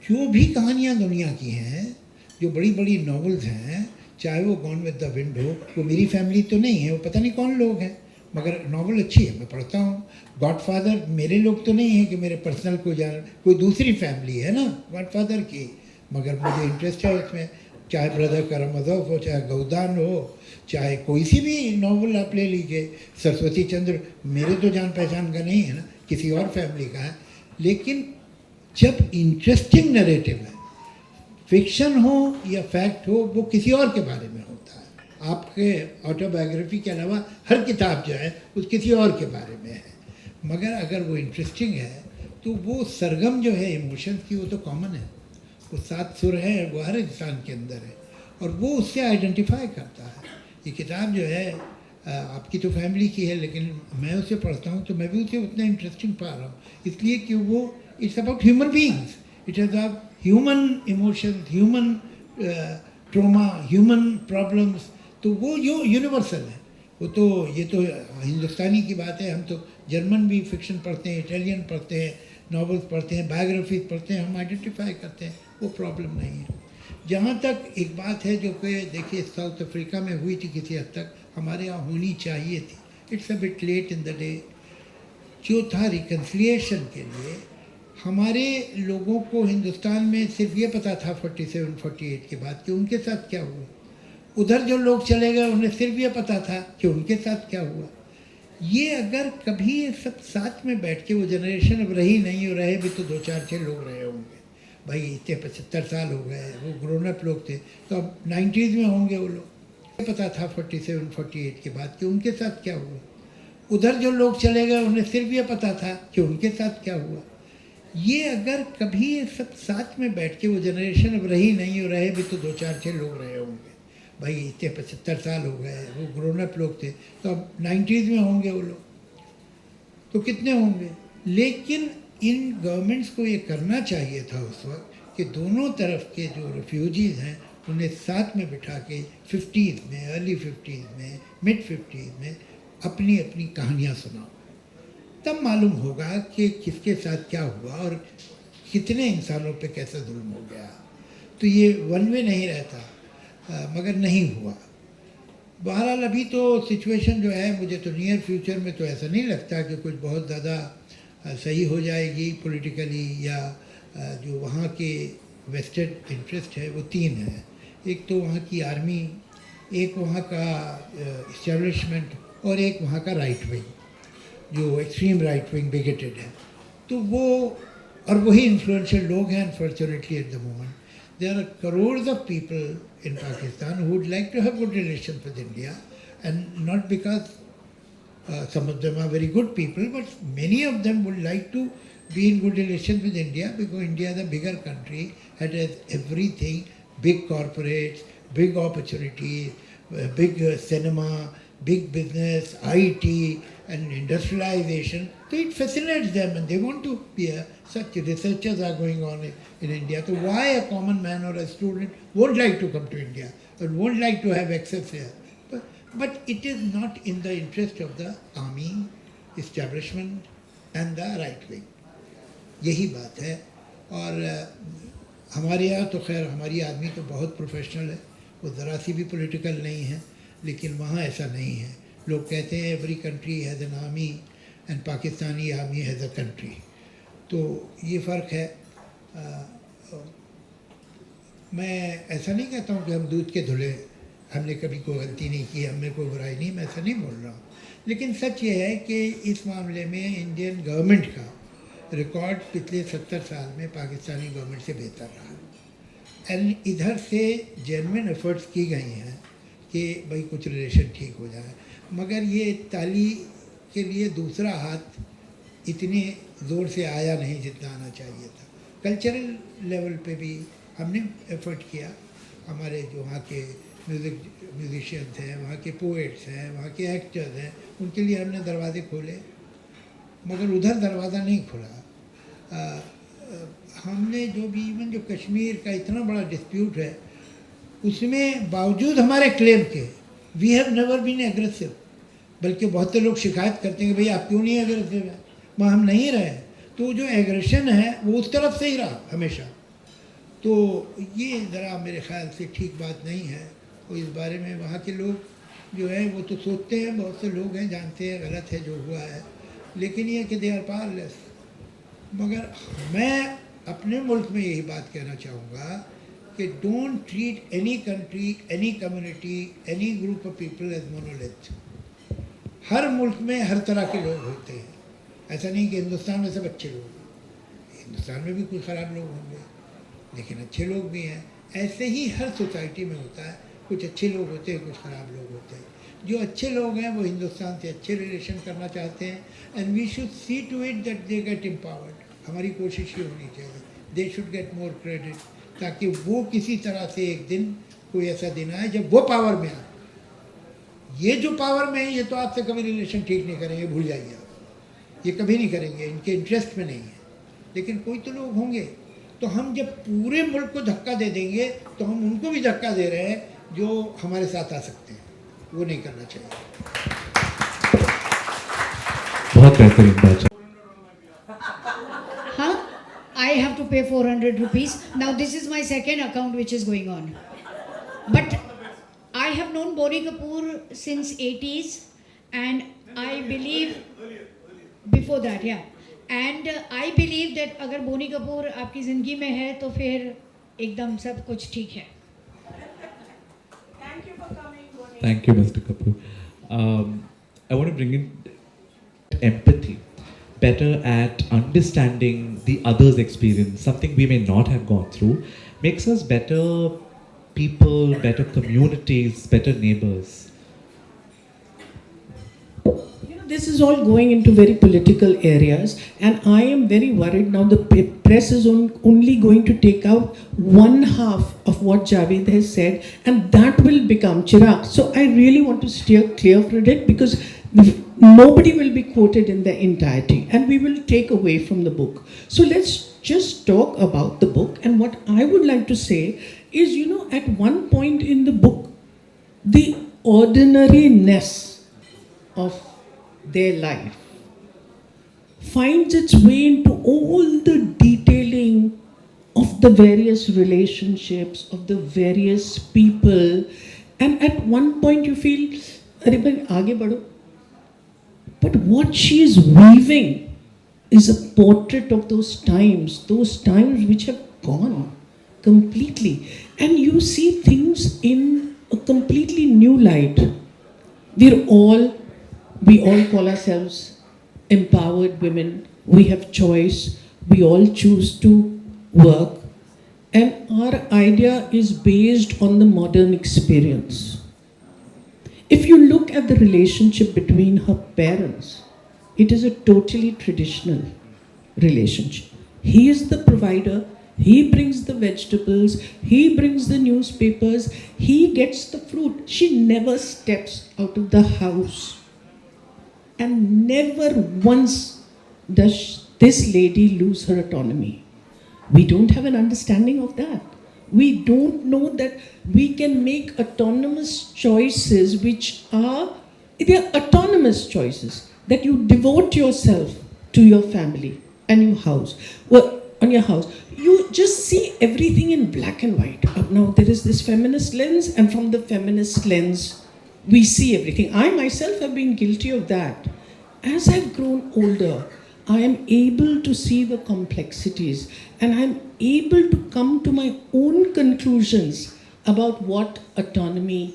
Speaker 5: जो भी कहानियाँ दुनिया की हैं, जो बड़ी बड़ी नॉवेल्स हैं, चाहे वो गॉन विद द विंड हो, वो मेरी फैमिली तो नहीं है, वो पता नहीं कौन लोग हैं, मगर नॉवल अच्छी है, मैं पढ़ता हूँ. गॉडफादर मेरे लोग तो नहीं हैं कि मेरे पर्सनल कोई दूसरी फैमिली है ना गॉडफादर की, मगर मुझे इंटरेस्ट है उसमें. चाहे ब्रदर करमजोफ हो, चाहे गौदान हो, चाहे कोई सी भी नॉवल आप ले लीजिए. सरस्वती चंद्र मेरे तो जान पहचान का नहीं है ना, किसी और फैमिली का है. लेकिन जब इंटरेस्टिंग नरेटिव है, फिक्शन हो या फैक्ट हो, वो किसी और के बारे में होता है. आपके ऑटोबायोग्राफी के अलावा हर किताब जो है उस किसी और के बारे में है, मगर अगर वो इंटरेस्टिंग है तो वो सरगम जो है इमोशंस की, वो तो कॉमन है. वो 7 सुर है, वो हर इंसान के अंदर है और वो उससे आइडेंटिफाई करता है. ये किताब जो है आपकी तो फैमिली की है, लेकिन मैं उसे पढ़ता हूँ तो मैं भी उसे उतना इंटरेस्टिंग पा रहा हूँ, इसलिए कि वो it's about human beings, it is about human emotions, human trauma, human problems, तो वो जो यूनिवर्सल है, वो तो ये तो हिंदुस्तानी की बात है। हम तो जर्मन भी फिक्शन पढ़ते हैं, इटालियन पढ़ते हैं, नॉवेल्स पढ़ते हैं, बायोग्राफीज पढ़ते हैं, हम आइडेंटिफाई करते हैं, वो प्रॉब्लम नहीं है। जहाँ तक एक बात है जो कि देखिए साउथ अफ्रीका में हुई थी किसी हद तक, हमारे यहाँ होनी चाहिए थी, it's a bit late in the day, जो था रिकन्सिलिएशन के लिए। हमारे लोगों को हिंदुस्तान में सिर्फ ये पता था 47-48 के बाद कि उनके साथ क्या हुआ, उधर जो लोग चले गए उन्हें सिर्फ ये पता था कि उनके साथ क्या हुआ। ये अगर कभी ये सब साथ में बैठ के, वो जनरेशन अब रही नहीं, हो रहे भी तो 2-4-6 लोग रहे होंगे भाई, इतने 75 साल हो गए, वो ग्रोन अप लोग थे, तो अब 90s में होंगे वो लोग। पता था 47-48 के बाद कि उनके साथ क्या हुआ, उधर जो लोग चले गए उन्हें सिर्फ ये पता था कि उनके साथ क्या हुआ। ये अगर कभी ये सब साथ में बैठ के, वो जनरेशन अब रही नहीं, हो रहे भी तो 2-4-6 लोग रहे होंगे भाई, इतने 75 साल हो गए, वो ग्रोन अप लोग थे, तो अब 90s में होंगे वो लोग, तो कितने होंगे। लेकिन इन गवर्नमेंट्स को ये करना चाहिए था उस वक्त कि दोनों तरफ के जो रेफ्यूजीज़ हैं उन्हें साथ में बिठा के 50s में, अर्ली 50s में, मिड 50s में अपनी अपनी कहानियाँ सुनाओ, तब मालूम होगा कि किसके साथ क्या हुआ और कितने इंसानों पे कैसा जुल्म हो गया। तो ये वन वे नहीं रहता, मगर नहीं हुआ। बहरहाल अभी तो सिचुएशन जो है, मुझे तो नियर फ्यूचर में तो ऐसा नहीं लगता कि कुछ बहुत ज़्यादा सही हो जाएगी पॉलिटिकली, या जो वहाँ के वेस्टेड इंटरेस्ट है वो 3 है। एक तो वहाँ की आर्मी, एक वहाँ का इस्टेब्लिशमेंट, और एक वहाँ का राइट विंग, जो एक्सट्रीम राइट विंग बिगेटेड है। तो वो, और वही इन्फ्लुएंशियल लोग हैं unfortunately at the moment. There are crores of people in Pakistan who would like to have good relations with India, and not because some of them are very good people, but many of them would like to be in good relations with India because India is a bigger country, it has everything, big corporates, big opportunities, big cinema, big business, IT and industrialization. So it fascinates them and they want to be here. Such researchers are going on in India. So why a common man or a student won't like to come to India or won't like to have access here? But it is not in the interest of the army, establishment and the right wing. यही बात है। और हमारे यहाँ तो खैर हमारी army तो बहुत प्रोफेशनल है, वो ज़रा सी भी पॉलिटिकल नहीं है, लेकिन वहाँ ऐसा नहीं है। लोग कहते हैं every country has an army and Pakistani army has a country, तो ये फ़र्क है। मैं ऐसा नहीं कहता हूँ कि हम दूध के धुले, हमने कभी कोई गलती नहीं की, हमने कोई बुराई नहीं, मैं ऐसा नहीं बोल रहा हूँ। लेकिन सच ये है कि इस मामले में इंडियन गवर्नमेंट का रिकॉर्ड पिछले 70 साल में पाकिस्तानी गवर्नमेंट से बेहतर रहा। एंड इधर से जेन्युइन एफर्ट्स की गई हैं कि भाई कुछ रिलेशन ठीक हो जाए, मगर ये ताली के लिए दूसरा हाथ इतने ज़ोर से आया नहीं जितना आना चाहिए था। कल्चरल लेवल पे भी हमने एफर्ट किया, हमारे जो वहाँ के म्यूजिशियंस हैं, वहाँ के पोएट्स हैं, वहाँ के एक्टर्स हैं, उनके लिए हमने दरवाजे खोले, मगर उधर दरवाज़ा नहीं खुला। हमने जो भी, इवन जो कश्मीर का इतना बड़ा डिस्प्यूट है, उसमें बावजूद हमारे क्लेम के we have never been aggressive, बल्कि बहुत से लोग शिकायत करते हैं कि भाई आप क्यों नहीं एग्रेसिव हैं, वहाँ हम नहीं रहे। तो जो एग्रेशन है वो उस तरफ से ही रहा हमेशा। तो ये ज़रा मेरे ख्याल से ठीक बात नहीं है। और इस बारे में वहाँ के लोग जो है वो तो सोचते हैं, बहुत से लोग हैं जानते हैं गलत है जो हुआ है, लेकिन ये कि दे आर पावरलेस। मगर मैं अपने मुल्क में यही बात कहना चाहूँगा कि don't treat any country, any community, any group of people as monolith. हर मुल्क में हर तरह के लोग होते हैं, ऐसा नहीं कि हिंदुस्तान में सब अच्छे लोग हैं, हिंदुस्तान में भी कुछ ख़राब लोग होंगे लेकिन अच्छे लोग भी हैं। ऐसे ही हर सोसाइटी में होता है, कुछ अच्छे लोग होते हैं, कुछ ख़राब लोग होते हैं। जो अच्छे लोग हैं वो हिंदुस्तान से अच्छे रिलेशन करना चाहते हैं, and we should see to it that they get empowered. हमारी कोशिश ये होनी चाहिए, they should get more credit, ताकि वो किसी तरह से एक दिन कोई ऐसा दिन आए जब वो पावर में आए। ये जो पावर में है ये तो आपसे कभी रिलेशन ठीक नहीं करेंगे, भूल जाइए आप, ये कभी नहीं करेंगे, इनके इंटरेस्ट में नहीं है। लेकिन कोई तो लोग होंगे तो हम जब पूरे मुल्क को धक्का दे देंगे तो हम उनको भी धक्का दे रहे हैं जो हमारे साथ आ सकते हैं, वो नहीं करना चाहिए।
Speaker 1: बहुत बेहतरीन बात।
Speaker 2: Huh? I have to pay 400 rupees. Now this is my second account which is going on. But I have known Bonnie Kapoor since 80s and I believe before that, yeah. And I believe that अगर बोनी कपूर आपकी ज़िंदगी में है तो फिर एकदम सब कुछ ठीक है.
Speaker 1: Thank you, Mr. Kapoor. I want to bring in empathy, better at understanding the other's experience, something we may not have gone through, makes us better people, better communities, better neighbors.
Speaker 3: This is all going into very political areas, and I am very worried now. The press is only going to take out one half of what Javed has said, and that will become Chirag. So I really want to steer clear from it because nobody will be quoted in the entirety, and we will take away from the book. So let's just talk about the book. And what I would like to say is, at one point in the book, the ordinariness of their life finds its way into all the detailing of the various relationships, of the various people, and at one point you feel, "Arey bhai, aage badho." But what she is weaving is a portrait of those times which have gone completely, and you see things in a completely new light. We all call ourselves empowered women. We have choice. We all choose to work. And our idea is based on the modern experience. If you look at the relationship between her parents, it is a totally traditional relationship. He is the provider. He brings the vegetables. He brings the newspapers. He gets the fruit. She never steps out of the house. And never once does this lady lose her autonomy. We don't have an understanding of that. We don't know that we can make autonomous choices which are, they are autonomous choices, that you devote yourself to your family and your house. Well, on your house, you just see everything in black and white. Now there is this feminist lens, and from the feminist lens, we see everything. I myself have been guilty of that. As I've grown older, I am able to see the complexities, and I'm able to come to my own conclusions about what autonomy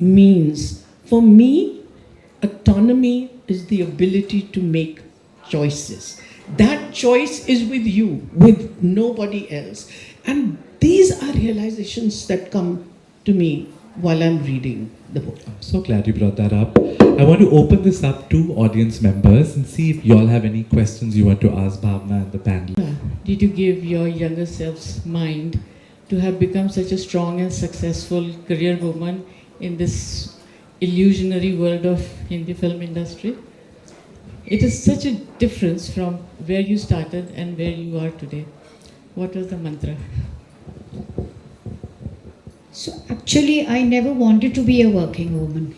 Speaker 3: means. For me, autonomy is the ability to make choices. That choice is with you, with nobody else. And these are realizations that come to me while I'm reading the book.
Speaker 1: I'm so glad you brought that up. I want to open this up to audience members and see if you all have any questions you want to ask Bhavna and the panel.
Speaker 6: Did you give your younger self's mind to have become such a strong and successful career woman in this illusionary world of Hindi film industry? It is such a difference from where you started and where you are today. What was the mantra?
Speaker 2: So actually I never wanted to be a working woman.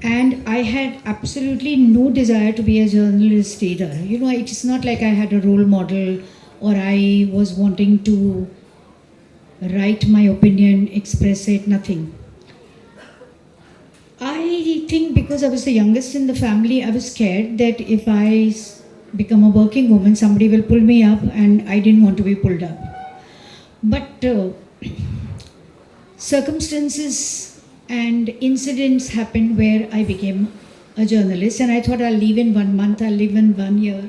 Speaker 2: And I had absolutely no desire to be a journalist either. It's not like I had a role model or I was wanting to write my opinion, express it, nothing. I think because I was the youngest in the family, I was scared that if I become a working woman, somebody will pull me up, and I didn't want to be pulled up. But circumstances and incidents happened where I became a journalist, and I thought I'll leave in 1 month, I'll leave in 1 year,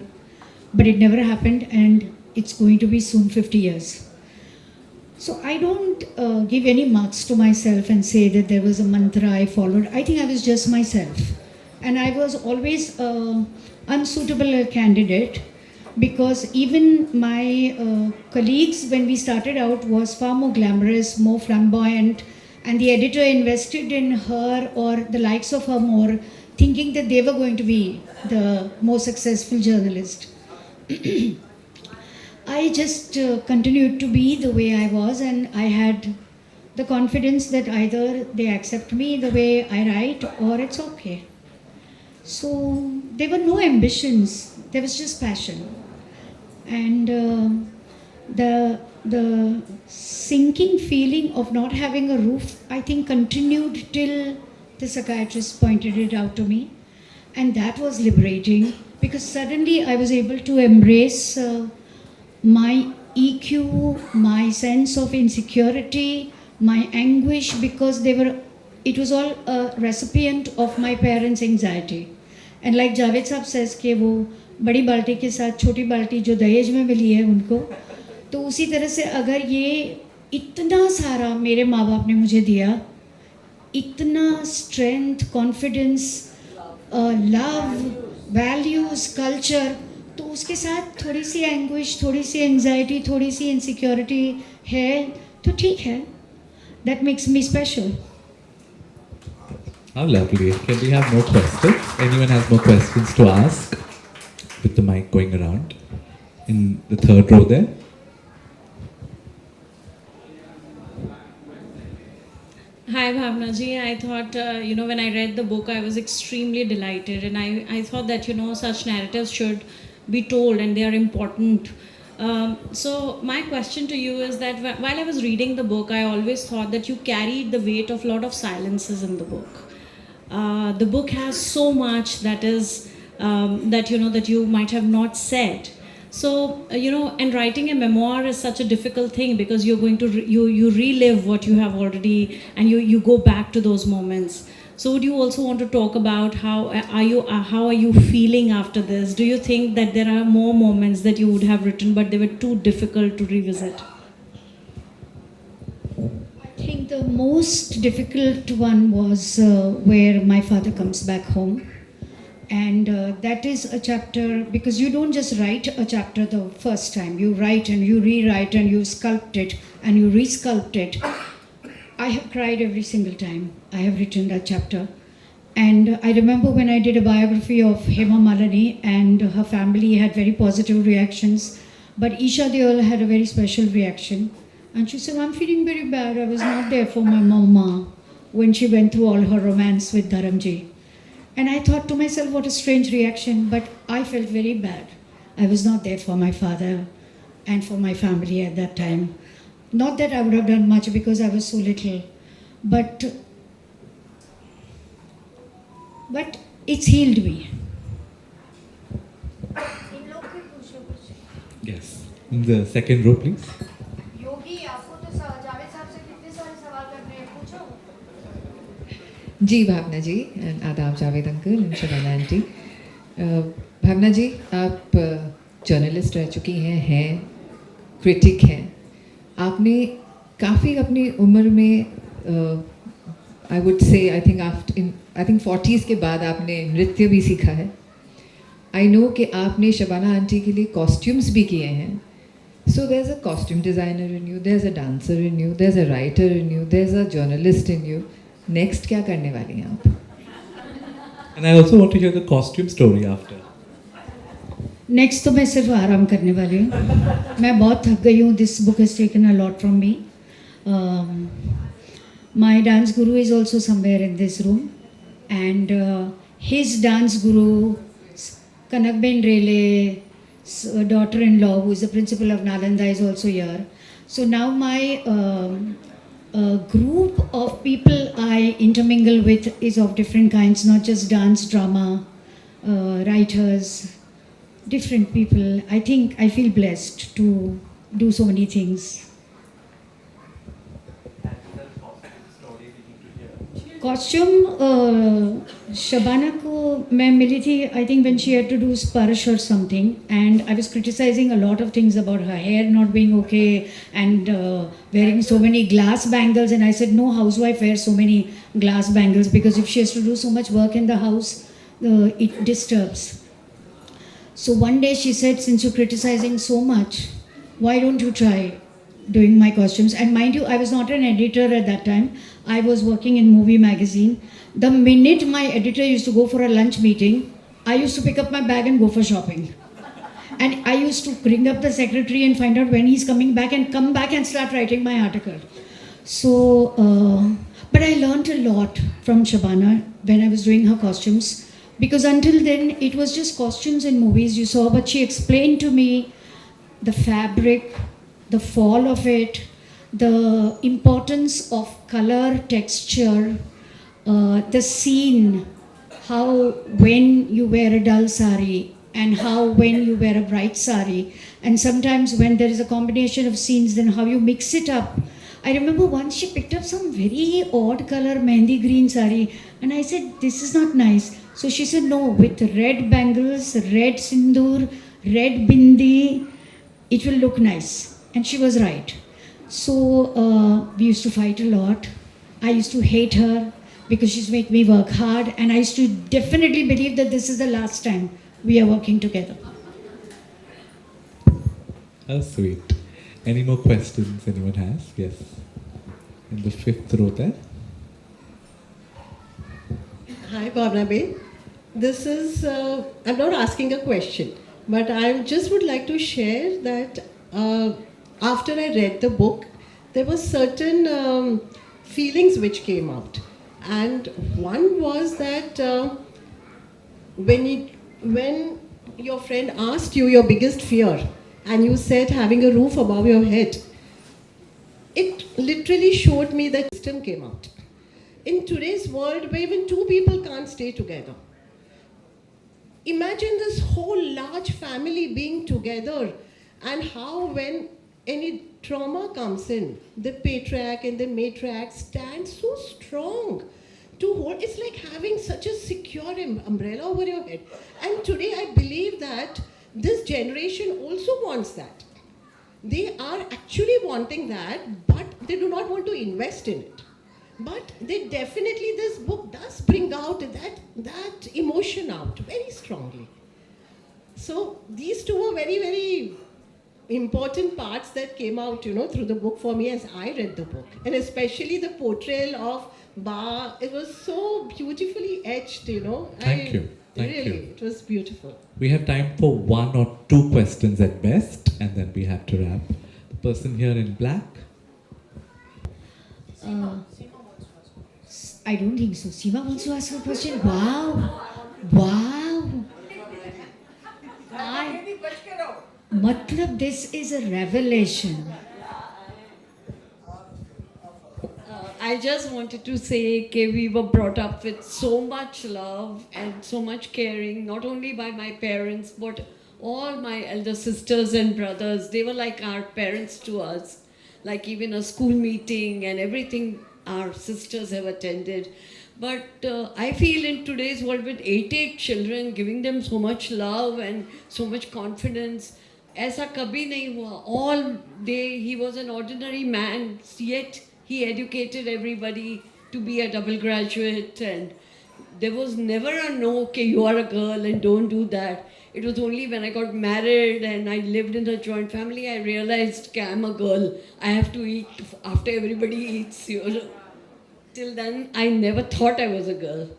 Speaker 2: but it never happened, and it's going to be soon 50 years. So I don't give any marks to myself and say that there was a mantra I followed. I think I was just myself, and I was always an unsuitable candidate, because even my colleagues, when we started out, was far more glamorous, more flamboyant, and the editor invested in her or the likes of her more, thinking that they were going to be the more successful journalist. I just continued to be the way I was, and I had the confidence that either they accept me the way I write or it's okay. So there were no ambitions, there was just passion. And the sinking feeling of not having a roof, I think, continued till the psychiatrist pointed it out to me. And that was liberating because suddenly I was able to embrace my EQ, my sense of insecurity, my anguish, because it was all a recipient of my parents' anxiety. And like Javed Saab says कि वो बड़ी बाल्टी के साथ छोटी बाल्टी जो दहेज में मिली है उनको, तो उसी तरह से अगर ये इतना सारा मेरे माँ बाप ने मुझे दिया, इतना strength, confidence, love, values, culture, तो उसके साथ थोड़ी सी एंग्विश, थोड़ी सी एंजाइटी, थोड़ी सी इनसिक्योरिटी है, तो ठीक है. That makes me special.
Speaker 1: How lovely. Can we have more questions? Anyone has more questions to ask? With the mic going around. In the third row there.
Speaker 7: Hi Bhavna ji, I thought, when I read the book, I was extremely delighted, and I thought that, such narratives should be told and they are important. So my question to you is that while I was reading the book, I always thought that you carried the weight of a lot of silences in the book. The book has so much that is, that you might have not said. So, and writing a memoir is such a difficult thing because you're going to, you relive what you have already, and you go back to those moments. So would you also want to talk about how are you feeling after this? Do you think that there are more moments that you would have written but they were too difficult to revisit?
Speaker 2: I think the most difficult one was where my father comes back home. And that is a chapter, because you don't just write a chapter the first time. You write and you rewrite and you sculpt it and you resculpt it. I have cried every single time I have written that chapter. And I remember when I did a biography of Hema Malini, and her family had very positive reactions. But Isha Deol had a very special reaction. And she said, I'm feeling very bad. I was not there for my mama when she went through all her romance with Dharamji. And I thought to myself, what a strange reaction, but I felt very bad. I was not there for my father and for my family at that time. Not that I would have done much because I was so little, but it's healed me.
Speaker 1: Yes. In the second row, please.
Speaker 8: जी Bhavna ji, and आदाब Javed uncle and Shabana aunty. Bhavna ji, आप journalist रह चुकी हैं critic हैं. आपने काफ़ी अपनी उम्र में I would say I think 40s के बाद आपने नृत्य भी सीखा है. आई नो कि आपने शबाना आंटी के लिए कॉस्ट्यूम्स भी किए हैं. So there is a costume designer in you, there is a dancer in you, there is a writer in you, there is a journalist in you. Next क्या करने वाली हैं आप?
Speaker 1: And I also want to hear the costume story after.
Speaker 2: Next तो मैं सिर्फ आराम करने वाली हूँ. मैं बहुत थक गई हूँ. This book has taken a lot from me. My dance guru is also somewhere in this room, and his dance guru Kanakben Rele, daughter-in-law, who is the principal of Nalanda, is also here. So now my group of people I intermingle with is of different kinds, not just dance, drama, writers, different people. I think I feel blessed to do so many things. Costume, Shabana ko main mili thi, I think when she had to do Sparsh or something, and I was criticizing a lot of things about her hair not being okay and wearing so many glass bangles, and I said no housewife wears so many glass bangles because if she has to do so much work in the house, it disturbs. So one day she said, since you're criticizing so much, why don't you try doing my costumes? And mind you, I was not an editor at that time. I was working in Movie Magazine. The minute my editor used to go for a lunch meeting, I used to pick up my bag and go for shopping. And I used to ring up the secretary and find out when he's coming back and come back and start writing my article. So, but I learned a lot from Shabana when I was doing her costumes, because until then it was just costumes in movies you saw, but she explained to me the fabric, the fall of it, the importance of color, texture, the scene, how when you wear a dull sari and how when you wear a bright sari, and sometimes when there is a combination of scenes, then how you mix it up. I remember once she picked up some very odd color mehndi green sari, and I said, this is not nice. So she said, no, with red bangles, red sindoor, red bindi, it will look nice. And she was right. So we used to fight a lot. I used to hate her because she's made me work hard, and I used to definitely believe that this is the last time we are working together.
Speaker 1: How sweet. Any more questions anyone has? Yes. In the fifth row there.
Speaker 9: Hi, Bhavna Bey. This is, I'm not asking a question, but I just would like to share that after I read the book, there were certain feelings which came out. And one was that when your friend asked you your biggest fear, and you said having a roof above your head, it literally showed me the system came out. In today's world where even two people can't stay together, imagine this whole large family being together, and how when any trauma comes in, the patriarch and the matriarch stand so strong to hold. It's like having such a secure umbrella over your head. And today I believe that this generation also wants that. They are actually wanting that, but they do not want to invest in it. But they definitely, this book does bring out that emotion out very strongly. So these two are very, very important parts that came out, through the book for me as I read the book. And especially the portrayal of Ba, it was so beautifully etched,
Speaker 1: Thank you. Thank
Speaker 9: really,
Speaker 1: you.
Speaker 9: it was beautiful.
Speaker 1: We have time for one or two questions at best, and then we have to wrap. The person here in black.
Speaker 2: I don't think so. Seema wants to ask a question. Wow. Wow. Matlab, this is a revelation.
Speaker 10: I just wanted to say that we were brought up with so much love and so much caring, not only by my parents, but all my elder sisters and brothers. They were like our parents to us, like even a school meeting and everything our sisters have attended. But I feel in today's world with 88 children, giving them so much love and so much confidence, ऐसा कभी नहीं हुआ. All day he was an ordinary man, yet he educated everybody to be a double graduate, and there was never a no, okay, you are a girl and don't do that. It was only when I got married and I lived in a joint family, I realized that I'm a girl. I have to eat after everybody eats. Till then, I never thought I was a girl.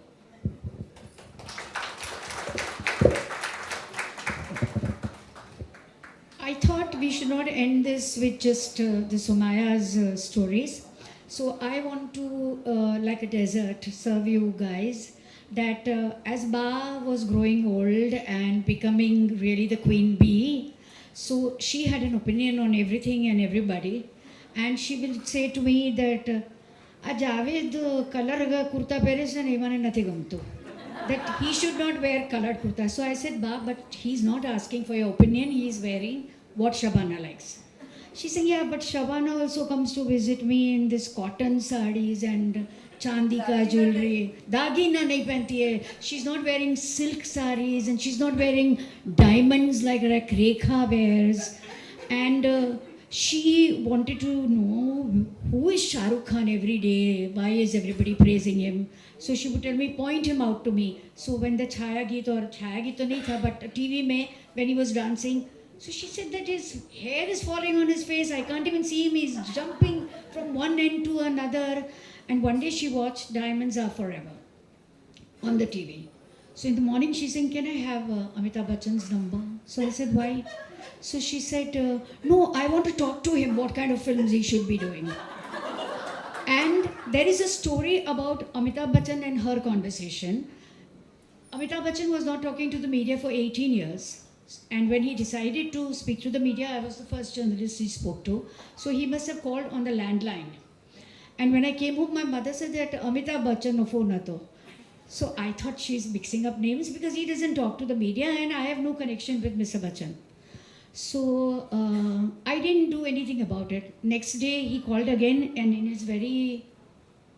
Speaker 2: I thought we should not end this with just the Somaya's stories. So I want to, like a desert, serve you guys that as Ba was growing old and becoming really the queen bee, so she had an opinion on everything and everybody, and she will say to me that a Javed color kurta pehre se nahi mane nathi gamtu, that he should not wear colored kurta. So I said, Ba, but he's not asking for your opinion, he is wearing what Shabana likes. She said, yeah, but Shabana also comes to visit me in this cotton sarees and chandi ka jewelry. Dagina nahi pehenti hai. She's not wearing silk sarees and she's not wearing diamonds like Rekha wears. And she wanted to know who is Shah Rukh Khan every day, why is everybody praising him. So she would tell me, point him out to me. So when the Chhaya Geet, or Chhaya Geet to nahi tha, but TV mein, when he was dancing, so she said that his hair is falling on his face. I can't even see him. He's jumping from one end to another. And one day she watched Diamonds Are Forever on the TV. So in the morning she's saying, can I have Amitabh Bachchan's number? So I said, why? So she said, no, I want to talk to him what kind of films he should be doing. And there is a story about Amitabh Bachchan and her conversation. Amitabh Bachchan was not talking to the media for 18 years. And when he decided to speak to the media, I was the first journalist he spoke to. So he must have called on the landline. And when I came home, my mother said that Amitabh Bachchan no phone nato. So I thought she's mixing up names because he doesn't talk to the media and I have no connection with Mr. Bachchan. So I didn't do anything about it. Next day he called again and in his very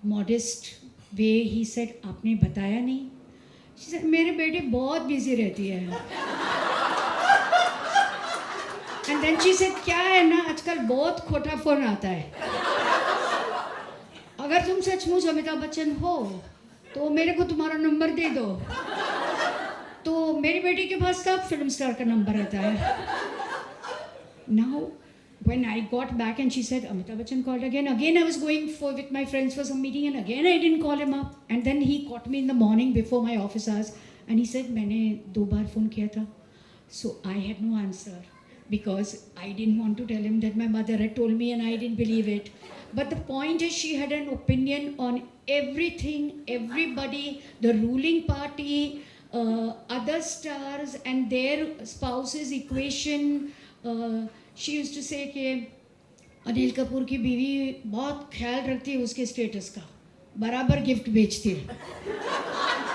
Speaker 2: modest way he said, "Aapne bataya nahi?" She said, "मेरे बेटे बहुत busy रहती है." And then she said, "क्या है ना आजकल बहुत खोटा फोन आता है. अगर तुम सचमुच अमिताभ बच्चन हो तो मेरे को तुम्हारा नंबर दे दो." तो मेरी बेटी के पास तब फिल्म स्टार का नंबर रहता है. Now, when I got back and she said, Amitabh Bachchan called again. Again I was going with my friends for some meeting and again I didn't call him up. And then he caught me in the morning before my office hours and he said, मैंने 2 बार phone किया था. So I had no answer because I didn't want to tell him that my mother had told me and I didn't believe it. But the point is she had an opinion on everything, everybody, the ruling party, other stars and their spouses equation. She used to say कि अनिल कपूर की बीवी बहुत ख्याल रखती है उसके status का, बराबर गिफ्ट बेचती है,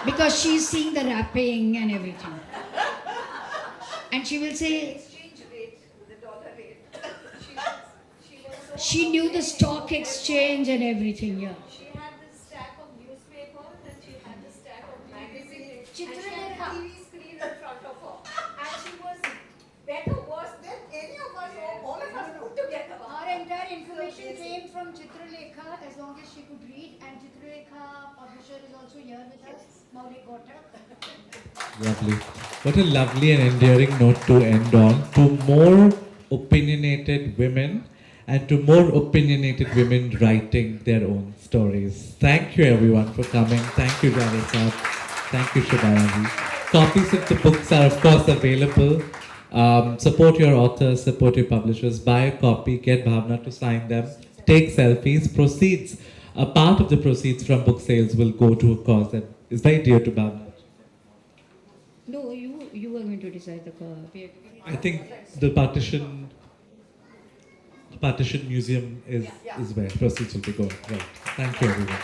Speaker 2: because she is seeing the wrapping and everything. And she will say, she knew the stock exchange and everything, yeah.
Speaker 11: She had this stack of newspapers and she had this stack of magazines. And she had a TV screen in front of her. And she was better worse than any of us or all of us put together.
Speaker 2: Our entire information came from Chitralekha as long as she could read, and Chitralekha publisher is also here with us, Maulik Gota.
Speaker 1: Lovely. What a lovely and endearing note to end on. To more opinionated women and to more opinionated women writing their own stories. Thank you everyone for coming. Thank you, Javed. Thank you, Shubharangi. Copies of the books are of course available. Support your authors, support your publishers, buy a copy, get Bhavna to sign them, take selfies. Proceeds, a part of the proceeds from book sales will go to a cause that is very dear to Bhavna.
Speaker 2: No, you are going to decide the copy.
Speaker 1: I think the partition museum is where proceeds will be going. Right. Thank you everyone.